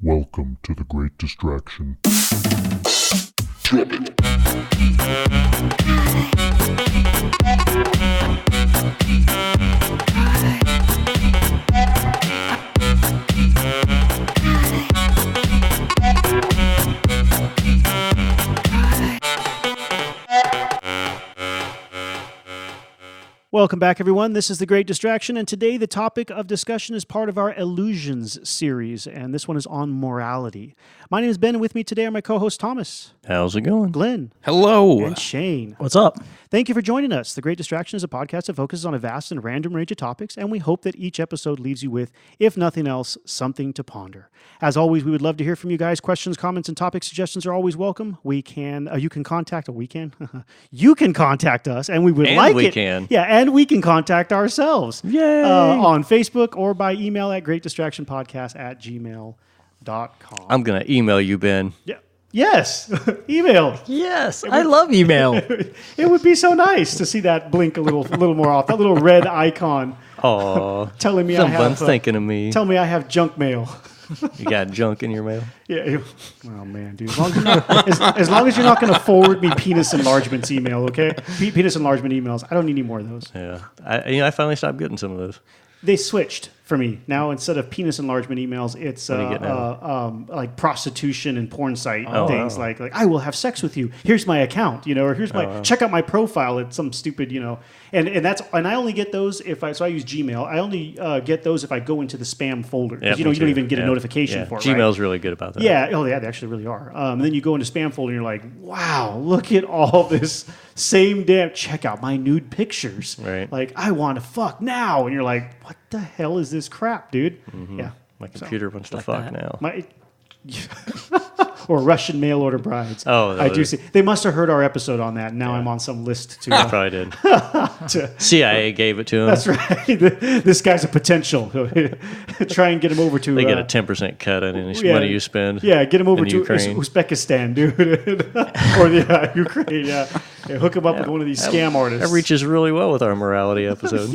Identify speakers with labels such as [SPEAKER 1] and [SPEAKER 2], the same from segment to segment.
[SPEAKER 1] Welcome to the Great Distraction.
[SPEAKER 2] Welcome back, everyone. This is The Great Distraction, and today the topic of discussion is part of our Illusions series, and this one is on morality. My name is Ben, and with me today are my co-host Thomas.
[SPEAKER 3] How's it going?
[SPEAKER 2] Glenn.
[SPEAKER 4] Hello.
[SPEAKER 2] And Shane.
[SPEAKER 3] What's up?
[SPEAKER 2] Thank you for joining us. The Great Distraction is a podcast that focuses on a vast and random range of topics, and we hope that each episode leaves you with, if nothing else, something to ponder. As always, we would love to hear from you guys. Questions, comments, and topic suggestions are always welcome. You can contact us, and we would
[SPEAKER 3] And
[SPEAKER 2] like
[SPEAKER 3] we
[SPEAKER 2] it.
[SPEAKER 3] can.
[SPEAKER 2] Yeah, and we can contact ourselves.
[SPEAKER 3] Yay!
[SPEAKER 2] On Facebook or by email at greatdistractionpodcast@gmail.com.
[SPEAKER 3] I'm going to email you, Ben.
[SPEAKER 2] Yeah. Yes, email.
[SPEAKER 4] Yes, I love email.
[SPEAKER 2] It would be so nice to see that blink a little more off. That little red icon
[SPEAKER 3] Aw.
[SPEAKER 2] telling me
[SPEAKER 3] Someone's thinking of me.
[SPEAKER 2] Tell me I have junk mail.
[SPEAKER 3] You got junk in your mail?
[SPEAKER 2] Yeah. Oh man, dude. As long as you're not going to forward me penis enlargements email, okay? Penis enlargement emails. I don't need any more of those.
[SPEAKER 3] Yeah. I finally stopped getting some of those.
[SPEAKER 2] They switched for me. Now, instead of penis enlargement emails, it's
[SPEAKER 3] What do you get now?
[SPEAKER 2] like prostitution and porn site
[SPEAKER 3] Oh,
[SPEAKER 2] things.
[SPEAKER 3] wow.
[SPEAKER 2] Like I will have sex with you. Here's my account, or here's my check out my profile at some stupid, and I only get those if I use Gmail. I only get those if I go into the spam folder because
[SPEAKER 3] Yeah,
[SPEAKER 2] you
[SPEAKER 3] me
[SPEAKER 2] don't
[SPEAKER 3] too.
[SPEAKER 2] even get a
[SPEAKER 3] Yeah.
[SPEAKER 2] notification
[SPEAKER 3] Yeah.
[SPEAKER 2] for it.
[SPEAKER 3] Gmail's really good about that.
[SPEAKER 2] Yeah, they actually really are. And then you go into spam folder and you're like, wow, look at all this same damn, check out my nude pictures.
[SPEAKER 3] Right.
[SPEAKER 2] Like, I want to fuck now. And you're like, what the hell is this crap, dude?
[SPEAKER 3] Mm-hmm.
[SPEAKER 2] Yeah.
[SPEAKER 3] My computer wants to fuck now.
[SPEAKER 2] Or Russian mail order brides.
[SPEAKER 3] Oh,
[SPEAKER 2] I do see. They must have heard our episode on that. And now I'm on some list to.
[SPEAKER 3] Probably did. CIA gave it to him.
[SPEAKER 2] That's right. This guy's a potential. Try and get him over to.
[SPEAKER 3] They get a 10% cut on any money you spend.
[SPEAKER 2] Yeah, get him over
[SPEAKER 3] in
[SPEAKER 2] to
[SPEAKER 3] Ukraine.
[SPEAKER 2] Uzbekistan, dude, or Ukraine. Yeah, hook him up with one of these scam artists.
[SPEAKER 3] That reaches really well with our morality episode.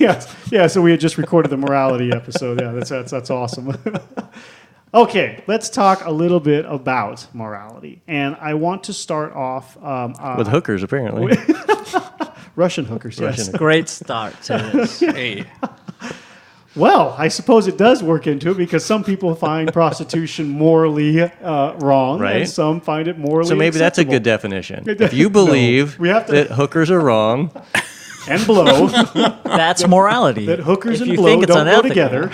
[SPEAKER 2] Yeah. So we had just recorded the morality episode. Yeah, that's awesome. Okay, let's talk a little bit about morality, and I want to start off
[SPEAKER 3] With hookers, apparently.
[SPEAKER 2] Russian hookers. Yes.
[SPEAKER 3] Russian
[SPEAKER 4] Great start to this.
[SPEAKER 3] Hey.
[SPEAKER 2] Well, I suppose it does work into it because some people find prostitution morally wrong,
[SPEAKER 3] Right.
[SPEAKER 2] and some find it morally.
[SPEAKER 3] So maybe that's a
[SPEAKER 2] acceptable.
[SPEAKER 3] good definition. If you believe
[SPEAKER 2] we have to-
[SPEAKER 3] that hookers are wrong,
[SPEAKER 2] And blow.
[SPEAKER 4] That's morality.
[SPEAKER 2] That hookers
[SPEAKER 4] If
[SPEAKER 2] and
[SPEAKER 4] you
[SPEAKER 2] blow
[SPEAKER 4] think it's
[SPEAKER 2] don't go
[SPEAKER 4] unethical.
[SPEAKER 2] together.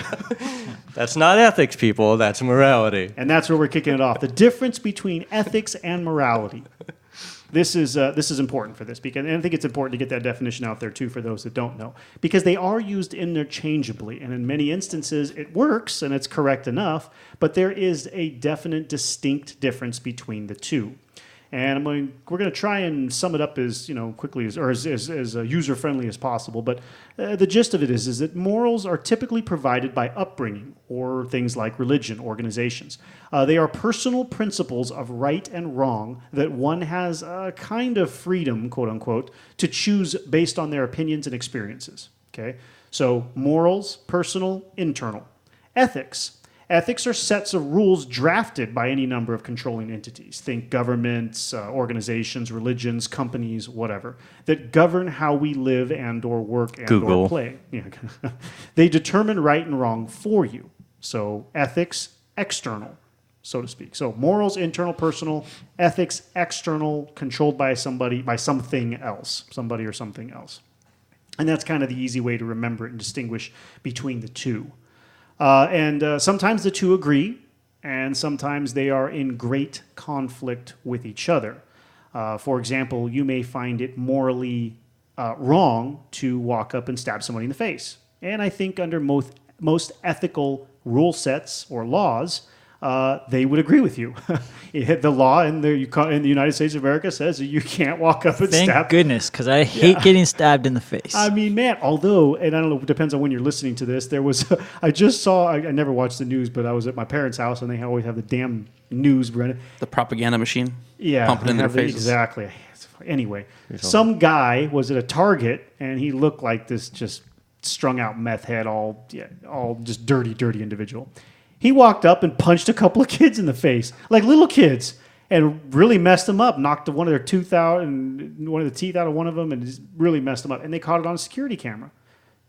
[SPEAKER 3] that's not ethics, people. That's morality.
[SPEAKER 2] And that's where we're kicking it off. The difference between ethics and morality. This is important for this, and I think it's important to get that definition out there too for those that don't know, because they are used interchangeably, and in many instances it works and it's correct enough, but there is a definite, distinct difference between the two. And we're going to try and sum it up as quickly as user friendly as possible. But the gist of it is that morals are typically provided by upbringing or things like religion, organizations. They are personal principles of right and wrong that one has a kind of freedom, quote unquote, to choose based on their opinions and experiences. Okay, so morals, personal, internal. Ethics. Ethics are sets of rules drafted by any number of controlling entities. Think governments, organizations, religions, companies, whatever, that govern how we live and or work and
[SPEAKER 3] Google.
[SPEAKER 2] or play. Yeah. They determine right and wrong for you. So ethics, external, so to speak. So morals, internal, personal. Ethics, external, controlled by somebody, by something else, somebody or something else. And that's kind of the easy way to remember it and distinguish between the two. And sometimes the two agree, and sometimes they are in great conflict with each other. For example, you may find it morally wrong to walk up and stab somebody in the face. And I think under most ethical rule sets or laws, they would agree with you. The law in the United States of America says that you can't walk up and
[SPEAKER 4] Thank
[SPEAKER 2] stab.
[SPEAKER 4] goodness, because I hate getting stabbed in the face.
[SPEAKER 2] I mean, man, although, and I don't know, it depends on when you're listening to this, there was, I just saw, I never watched the news, but I was at my parents' house and they always have the damn news running.
[SPEAKER 5] The propaganda machine?
[SPEAKER 2] Yeah.
[SPEAKER 5] Pumping in
[SPEAKER 2] they
[SPEAKER 5] their
[SPEAKER 2] have the-
[SPEAKER 5] faces.
[SPEAKER 2] Exactly. Anyway, some guy was at a Target and he looked like this just strung out meth head, all just dirty individual. He walked up and punched a couple of kids in the face, like little kids, and really messed them up. Knocked one of their tooth out and one of the teeth out of one of them, and just really messed them up. And they caught it on a security camera.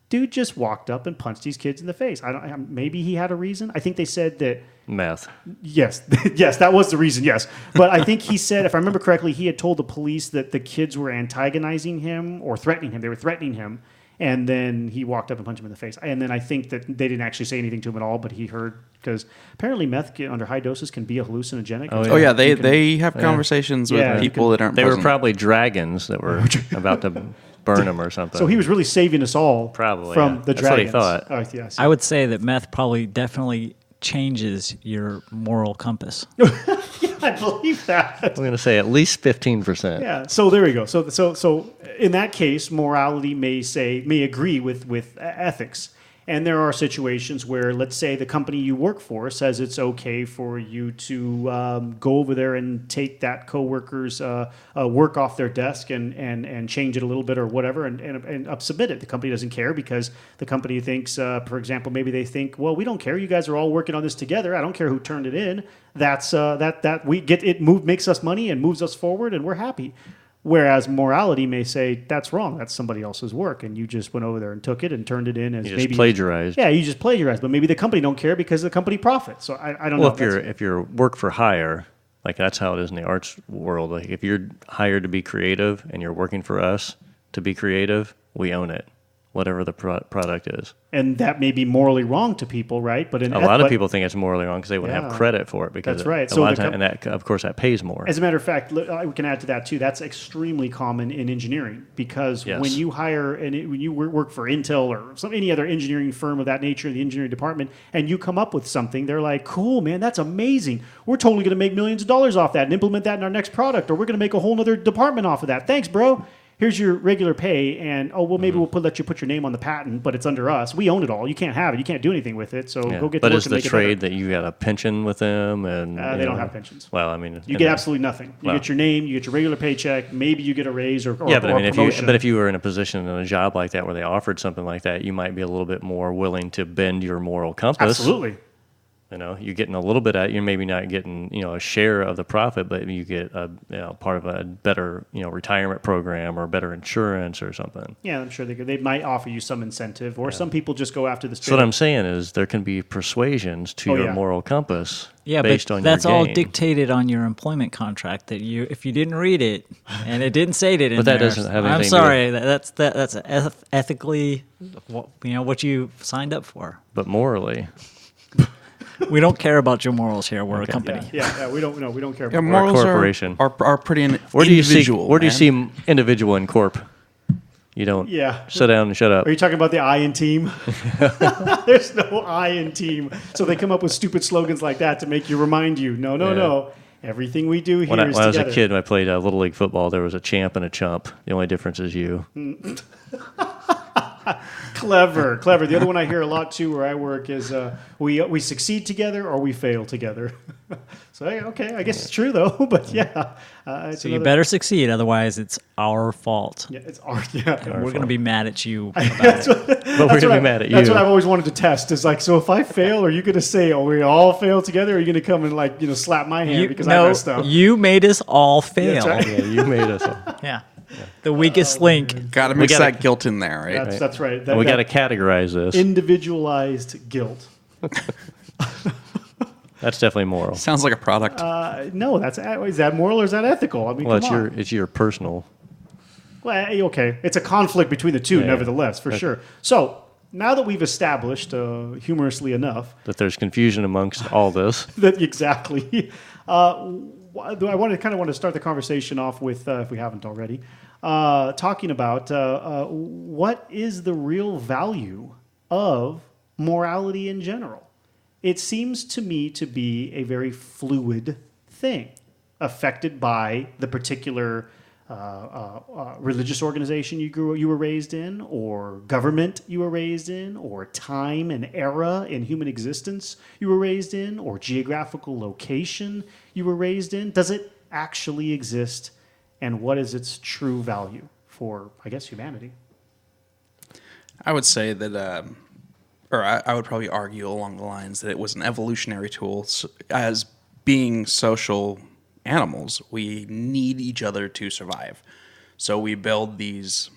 [SPEAKER 2] Dude just walked up and punched these kids in the face. Maybe he had a reason. I think they said that.
[SPEAKER 3] Meth.
[SPEAKER 2] Yes, yes, that was the reason. Yes, but I think he said, if I remember correctly, he had told the police that the kids were antagonizing him or threatening him. They were threatening him, and then he walked up and punched him in the face. And then I think that they didn't actually say anything to him at all, but he heard, because apparently meth under high doses can be a hallucinogenic.
[SPEAKER 3] Oh,
[SPEAKER 5] Oh yeah, they have conversations with
[SPEAKER 2] Yeah, you
[SPEAKER 5] people that aren't.
[SPEAKER 3] They were
[SPEAKER 5] present.
[SPEAKER 3] probably dragons that were about to burn him or something.
[SPEAKER 2] So he was really saving us all
[SPEAKER 3] Probably,
[SPEAKER 2] from
[SPEAKER 3] yeah.
[SPEAKER 2] the
[SPEAKER 3] That's what he
[SPEAKER 2] dragons.
[SPEAKER 3] thought.
[SPEAKER 2] Oh, yes.
[SPEAKER 4] I would say that meth probably definitely changes your moral compass.
[SPEAKER 2] I believe that.
[SPEAKER 3] I'm going to say at least 15%.
[SPEAKER 2] Yeah. So there we go. So in that case, morality may agree with ethics. And there are situations where, let's say, the company you work for says it's okay for you to go over there and take that coworker's work off their desk and change it a little bit or whatever and submit it. The company doesn't care because the company thinks, for example, maybe they think, well, we don't care. You guys are all working on this together. I don't care who turned it in. That's that we get it makes us money and moves us forward, and we're happy. Whereas morality may say that's wrong. That's somebody else's work, and you just went over there and took it and turned it in as
[SPEAKER 3] You
[SPEAKER 2] maybe
[SPEAKER 3] just plagiarized.
[SPEAKER 2] Yeah, you just plagiarized, but maybe the company don't care because the company profits. So I don't know.
[SPEAKER 3] Well, if you're work for hire, like that's how it is in the arts world. Like if you're hired to be creative and you're working for us to be creative, we own it, whatever the product is.
[SPEAKER 2] And that may be morally wrong to people, right? But
[SPEAKER 3] A lot of people think it's morally wrong because they wouldn't
[SPEAKER 2] Yeah.
[SPEAKER 3] have credit for it. Because
[SPEAKER 2] That's right.
[SPEAKER 3] A
[SPEAKER 2] So
[SPEAKER 3] lot of
[SPEAKER 2] the
[SPEAKER 3] time, and that, of course, that pays more.
[SPEAKER 2] As a matter of fact, we can add to that too. That's extremely common in engineering because
[SPEAKER 3] Yes.
[SPEAKER 2] when you hire when you work for Intel or any other engineering firm of that nature in the engineering department, and you come up with something, they're like, "Cool, man, that's amazing. We're totally going to make millions of dollars off that and implement that in our next product, or we're going to make a whole other department off of that. Thanks, bro. Here's your regular pay, and maybe we'll let you put your name on the patent, but it's under us. We own it all. You can't have it. You can't do anything with it. So
[SPEAKER 3] Yeah.
[SPEAKER 2] go get
[SPEAKER 3] But
[SPEAKER 2] to work
[SPEAKER 3] is
[SPEAKER 2] and
[SPEAKER 3] the
[SPEAKER 2] make it
[SPEAKER 3] trade
[SPEAKER 2] better."
[SPEAKER 3] that you got a pension with them? And
[SPEAKER 2] They don't have pensions.
[SPEAKER 3] Well, I mean,
[SPEAKER 2] You get absolutely nothing. You
[SPEAKER 3] Wow.
[SPEAKER 2] get your name, you get your regular paycheck, maybe you get a raise or
[SPEAKER 3] Yeah, but I
[SPEAKER 2] or
[SPEAKER 3] mean,
[SPEAKER 2] promotion.
[SPEAKER 3] if you were in a position in a job like that where they offered something like that, you might be a little bit more willing to bend your moral compass.
[SPEAKER 2] Absolutely.
[SPEAKER 3] You know, you're getting a little bit at. You're maybe not getting a share of the profit, but you get part of a better retirement program or better insurance or something.
[SPEAKER 2] Yeah, I'm sure they might offer you some incentive, or some people just go after the
[SPEAKER 3] So what I'm saying is there can be persuasions to your
[SPEAKER 2] yeah.
[SPEAKER 3] moral compass
[SPEAKER 4] Yeah,
[SPEAKER 3] based
[SPEAKER 4] but
[SPEAKER 3] on
[SPEAKER 4] that's
[SPEAKER 3] your
[SPEAKER 4] all
[SPEAKER 3] gain.
[SPEAKER 4] dictated on your employment contract. That if you didn't read it and it didn't say it in
[SPEAKER 3] But that
[SPEAKER 4] there,
[SPEAKER 3] doesn't have
[SPEAKER 4] I'm
[SPEAKER 3] anything to do
[SPEAKER 4] sorry. That's ethically what you signed up for.
[SPEAKER 3] But morally,
[SPEAKER 4] We don't care about your morals here. We're a company.
[SPEAKER 2] Yeah, we don't care.
[SPEAKER 5] Yeah,
[SPEAKER 2] About
[SPEAKER 5] morals
[SPEAKER 3] corporation.
[SPEAKER 5] are pretty
[SPEAKER 3] where do you see
[SPEAKER 5] man.
[SPEAKER 3] individual in corp? You don't
[SPEAKER 2] Yeah.
[SPEAKER 3] sit down and shut up.
[SPEAKER 2] Are you talking about the I in team? There's no I in team, so they come up with stupid slogans like that to make you remind you. No. Everything we do here
[SPEAKER 3] When I
[SPEAKER 2] is
[SPEAKER 3] was a
[SPEAKER 2] together.
[SPEAKER 3] kid, I played Little League football. There was a champ and a chump. The only difference is you.
[SPEAKER 2] Clever. The other one I hear a lot too, where I work, is we succeed together or we fail together. So hey, okay, I guess it's true though. But yeah, it's
[SPEAKER 4] So you
[SPEAKER 2] another-
[SPEAKER 4] better succeed, otherwise it's our fault.
[SPEAKER 2] Yeah, it's art. Yeah.
[SPEAKER 4] We're going to be mad at you about
[SPEAKER 2] That's
[SPEAKER 4] it.
[SPEAKER 2] what,
[SPEAKER 3] But we're
[SPEAKER 2] that's
[SPEAKER 3] going to
[SPEAKER 2] what
[SPEAKER 3] be mad at you.
[SPEAKER 2] That's what I've always wanted to test. Is like, so if I fail, are you going to say, "Oh, we all fail together"? Or are you going to come and slap my hand because I messed up?
[SPEAKER 4] You made us all fail.
[SPEAKER 2] that's right.
[SPEAKER 3] Yeah, you made us.
[SPEAKER 4] Yeah. The weakest link.
[SPEAKER 5] Got to mix
[SPEAKER 3] gotta-
[SPEAKER 5] that guilt in there, right?
[SPEAKER 2] That's right.
[SPEAKER 3] And we got to
[SPEAKER 2] That
[SPEAKER 3] categorize this.
[SPEAKER 2] individualized guilt.
[SPEAKER 3] That's definitely moral.
[SPEAKER 5] Sounds like a product.
[SPEAKER 2] No, is that moral or is that ethical? I mean,
[SPEAKER 3] Well,
[SPEAKER 2] come on.
[SPEAKER 3] it's your personal.
[SPEAKER 2] Well, okay, it's a conflict between the two,
[SPEAKER 3] Yeah.
[SPEAKER 2] nevertheless, for sure. So now that we've established, humorously enough,
[SPEAKER 3] That there's confusion amongst all this.
[SPEAKER 2] that exactly, I want to start the conversation off with, if we haven't already, talking about what is the real value of morality in general. It seems to me to be a very fluid thing, affected by the particular religious organization you were raised in, or government you were raised in, or time and era in human existence you were raised in, or geographical location you were raised in. Does it actually exist, and what is its true value for, I guess, humanity?
[SPEAKER 5] I would say that or I would probably argue along the lines that it was an evolutionary tool. As being social animals, we need each other to survive. So we build these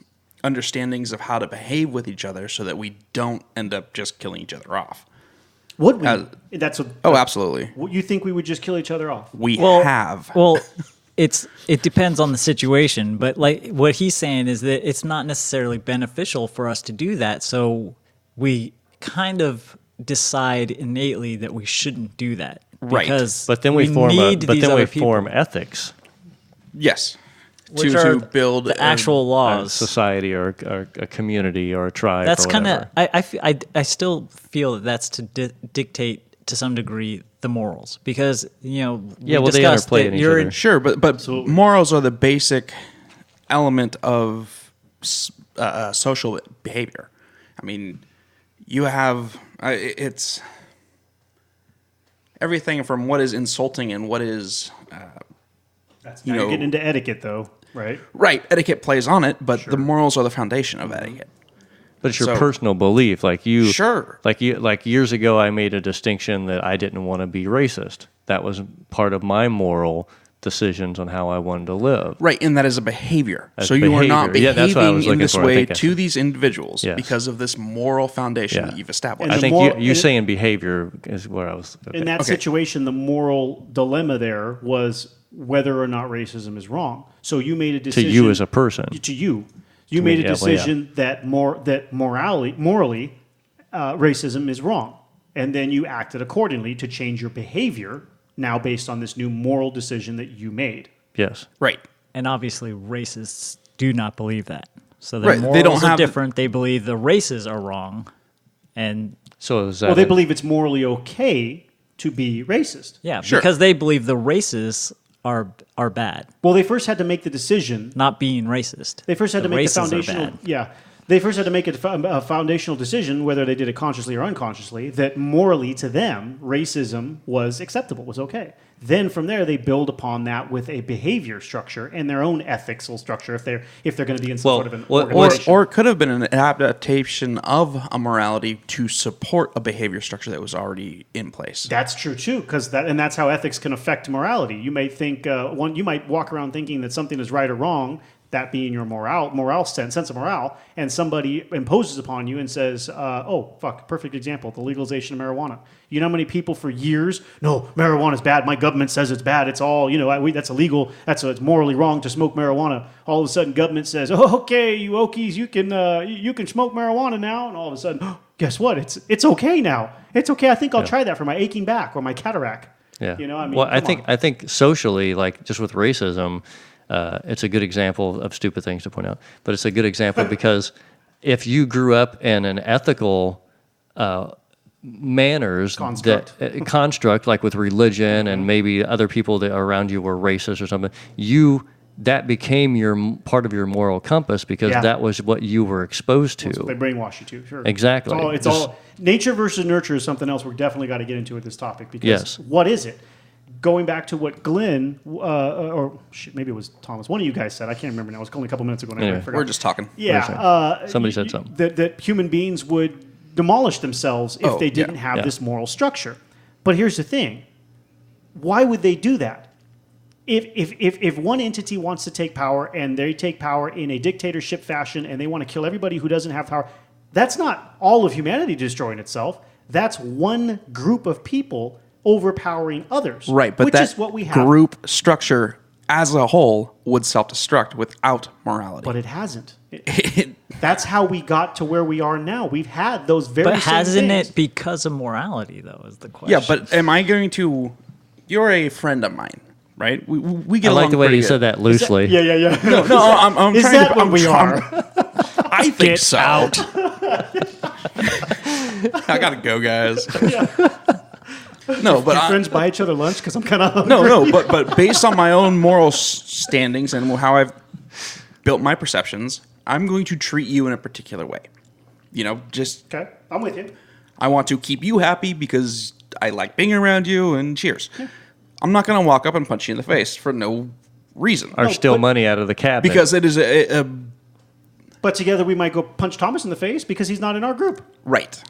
[SPEAKER 5] understandings of how to behave with each other so that we don't end up just killing each other off.
[SPEAKER 2] Would we? That's what.
[SPEAKER 5] Oh, absolutely.
[SPEAKER 2] You think we would just kill each other off?
[SPEAKER 5] We have.
[SPEAKER 4] Well, it depends on the situation, but like what he's saying is that it's not necessarily beneficial for us to do that. So we kind of decide innately that we shouldn't do that.
[SPEAKER 5] Right.
[SPEAKER 4] Because
[SPEAKER 3] But then we form
[SPEAKER 4] form
[SPEAKER 3] ethics.
[SPEAKER 5] Yes.
[SPEAKER 4] which are
[SPEAKER 5] to build
[SPEAKER 4] the actual
[SPEAKER 3] A
[SPEAKER 4] laws.
[SPEAKER 3] society or a community or a tribe.
[SPEAKER 4] That's
[SPEAKER 3] or
[SPEAKER 4] kind of
[SPEAKER 3] whatever.
[SPEAKER 4] I still feel that that's to dictate to some degree the morals, because we
[SPEAKER 3] well, they
[SPEAKER 4] discussed
[SPEAKER 3] interplay
[SPEAKER 4] that
[SPEAKER 3] in each
[SPEAKER 4] you're
[SPEAKER 3] other.
[SPEAKER 5] Sure, but morals are the basic element of social behavior. I mean, you have it's everything from what is insulting and what is
[SPEAKER 2] Now you're getting into etiquette, though, right?
[SPEAKER 5] right. Etiquette plays on it, but the morals are the foundation of etiquette.
[SPEAKER 3] But it's your
[SPEAKER 5] So-
[SPEAKER 3] personal belief. Like you,
[SPEAKER 5] Sure.
[SPEAKER 3] Like years ago, I made a distinction that I didn't want to be racist. That was part of my moral decisions on how I wanted to live.
[SPEAKER 5] Right, and that is a behavior.
[SPEAKER 3] That's
[SPEAKER 5] So you are not
[SPEAKER 3] behavior. Yeah, that's what I
[SPEAKER 5] behaving
[SPEAKER 3] was
[SPEAKER 5] in
[SPEAKER 3] looking
[SPEAKER 5] this
[SPEAKER 3] for. I
[SPEAKER 5] way
[SPEAKER 3] think I
[SPEAKER 5] to
[SPEAKER 3] said-
[SPEAKER 5] these individuals
[SPEAKER 3] Yes.
[SPEAKER 5] because of this moral foundation
[SPEAKER 3] Yeah.
[SPEAKER 5] that you've established.
[SPEAKER 3] I
[SPEAKER 2] the
[SPEAKER 3] think
[SPEAKER 2] moral-
[SPEAKER 3] you
[SPEAKER 2] and-
[SPEAKER 3] saying behavior is where I was. Okay.
[SPEAKER 2] In that situation, the moral dilemma there was whether or not racism is wrong. So you made a
[SPEAKER 3] To
[SPEAKER 2] decision
[SPEAKER 3] you as a person.
[SPEAKER 2] To you, you
[SPEAKER 3] me,
[SPEAKER 2] made a
[SPEAKER 3] yeah, well, yeah.
[SPEAKER 2] decision that morally, racism is wrong, and then you acted accordingly to change your behavior now based on this new moral decision that you made.
[SPEAKER 3] Yes.
[SPEAKER 5] Right.
[SPEAKER 4] and obviously racists do not believe that. So their
[SPEAKER 5] Right, they
[SPEAKER 4] morals
[SPEAKER 5] don't
[SPEAKER 4] are
[SPEAKER 5] have the-
[SPEAKER 4] different. They believe the races are wrong, and
[SPEAKER 3] So is that?
[SPEAKER 2] Well, they believe it's morally okay to be racist.
[SPEAKER 4] yeah,
[SPEAKER 5] Sure.
[SPEAKER 4] because they believe the races are bad,
[SPEAKER 2] Well, they first had to make the decision.
[SPEAKER 4] not being racist.
[SPEAKER 2] They first had to make the
[SPEAKER 4] races are
[SPEAKER 2] foundational.
[SPEAKER 4] bad.
[SPEAKER 2] Yeah, they first had to make a foundational decision, whether they did it consciously or unconsciously, that morally to them racism was acceptable, was okay. Then from there they build upon that with a behavior structure and their own ethical structure if they're going to be in some
[SPEAKER 3] Well,
[SPEAKER 2] sort of an
[SPEAKER 3] what-
[SPEAKER 2] organization.
[SPEAKER 5] Or it could have been an adaptation of a morality to support a behavior structure that was already in place.
[SPEAKER 2] That's true too, because that's how ethics can affect morality. You may think you might walk around thinking that something is right or wrong, that being your sense of morale, and somebody imposes upon you and says, "Oh, fuck!" Perfect example: the legalization of marijuana. You know how many people for years, no, marijuana is bad. My government says it's bad. It's all that's illegal. It's morally wrong to smoke marijuana. All of a sudden, government says, "Oh, okay, you Okies, you can smoke marijuana now." And all of a sudden, guess what? It's okay now. It's okay. I think I'll try that for my aching back or my cataract.
[SPEAKER 3] Yeah.
[SPEAKER 2] Come on.
[SPEAKER 3] I think socially, like just with racism, it's a good example of stupid things to point out. But it's a good example because if you grew up in an ethical manners construct like with religion and maybe other people that are around you were racist or something, that became your part of your moral compass because that was what you were exposed to.
[SPEAKER 2] They brainwash you too. Sure.
[SPEAKER 3] Exactly.
[SPEAKER 2] It's all nature versus nurture is something else we're definitely got to get into with this topic because
[SPEAKER 3] Yes.
[SPEAKER 2] what is it? Going back to what Glenn maybe it was Thomas, one of you guys said, I can't remember now. It was only a couple minutes ago. Now.
[SPEAKER 3] Anyway.
[SPEAKER 2] I forgot.
[SPEAKER 5] We're just talking.
[SPEAKER 2] Yeah.
[SPEAKER 3] Somebody said something.
[SPEAKER 2] That human beings would demolish themselves if they didn't have
[SPEAKER 3] Yeah.
[SPEAKER 2] this moral structure. But here's the thing. Why would they do that? If one entity wants to take power and they take power in a dictatorship fashion and they want to kill everybody who doesn't have power, that's not all of humanity destroying itself. That's one group of people overpowering others.
[SPEAKER 5] Right, but
[SPEAKER 2] which
[SPEAKER 5] that
[SPEAKER 2] is what we have.
[SPEAKER 5] group structure as a whole would self-destruct without morality.
[SPEAKER 2] But it hasn't. That's how we got to where we are now. We've had those very
[SPEAKER 4] But
[SPEAKER 2] same
[SPEAKER 4] hasn't
[SPEAKER 2] things.
[SPEAKER 4] it because of morality, though, is the question.
[SPEAKER 5] Yeah, but am I going to... You're a friend of mine, right? We get
[SPEAKER 3] I
[SPEAKER 5] along
[SPEAKER 3] like the way
[SPEAKER 5] pretty
[SPEAKER 3] you
[SPEAKER 5] good.
[SPEAKER 3] said that loosely.
[SPEAKER 2] Yeah.
[SPEAKER 5] No, I'm
[SPEAKER 2] Is
[SPEAKER 5] trying
[SPEAKER 2] that
[SPEAKER 5] to...
[SPEAKER 2] what we are?
[SPEAKER 5] I think so. I gotta go, guys. No, but
[SPEAKER 2] Your friends buy each other lunch because I'm kind of hungry.
[SPEAKER 5] no, but based on my own moral standings and how I've built my perceptions, I'm going to treat you in a particular way. Just
[SPEAKER 2] Okay, I'm with you.
[SPEAKER 5] I want to keep you happy because I like being around you and cheers. I'm not going to walk up and punch you in the face for no reason.
[SPEAKER 3] Or steal money out of the cabinet.
[SPEAKER 5] Because it is a
[SPEAKER 2] But together we might go punch Thomas in the face because he's not in our group.
[SPEAKER 5] right.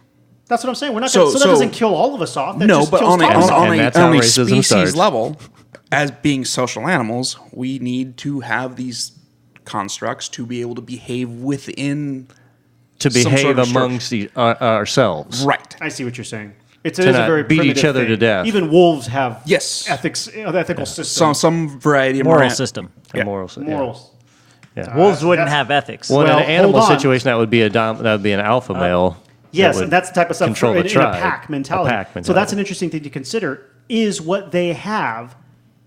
[SPEAKER 2] That's what I'm saying. We're not gonna, so that doesn't kill all of us off. That just
[SPEAKER 5] but
[SPEAKER 2] kills
[SPEAKER 5] on
[SPEAKER 2] some of us off.
[SPEAKER 5] a species level, as being social animals, we need to have these constructs to be able to behave within,
[SPEAKER 3] to behave amongst ourselves.
[SPEAKER 5] Right.
[SPEAKER 2] I see what you're saying. It is a very
[SPEAKER 3] beat each other
[SPEAKER 2] thing.
[SPEAKER 3] to death.
[SPEAKER 2] Even wolves have ethical systems.
[SPEAKER 5] Some variety of
[SPEAKER 4] moral system.
[SPEAKER 3] A moral system.
[SPEAKER 2] Morals.
[SPEAKER 3] Yeah.
[SPEAKER 4] Wolves wouldn't have ethics.
[SPEAKER 3] Well, in an animal situation, that would be an alpha male.
[SPEAKER 2] Yes, and that's the type of stuff
[SPEAKER 3] control
[SPEAKER 2] in
[SPEAKER 3] the tribe.
[SPEAKER 2] a pack mentality. So that's an interesting thing to consider, is what they have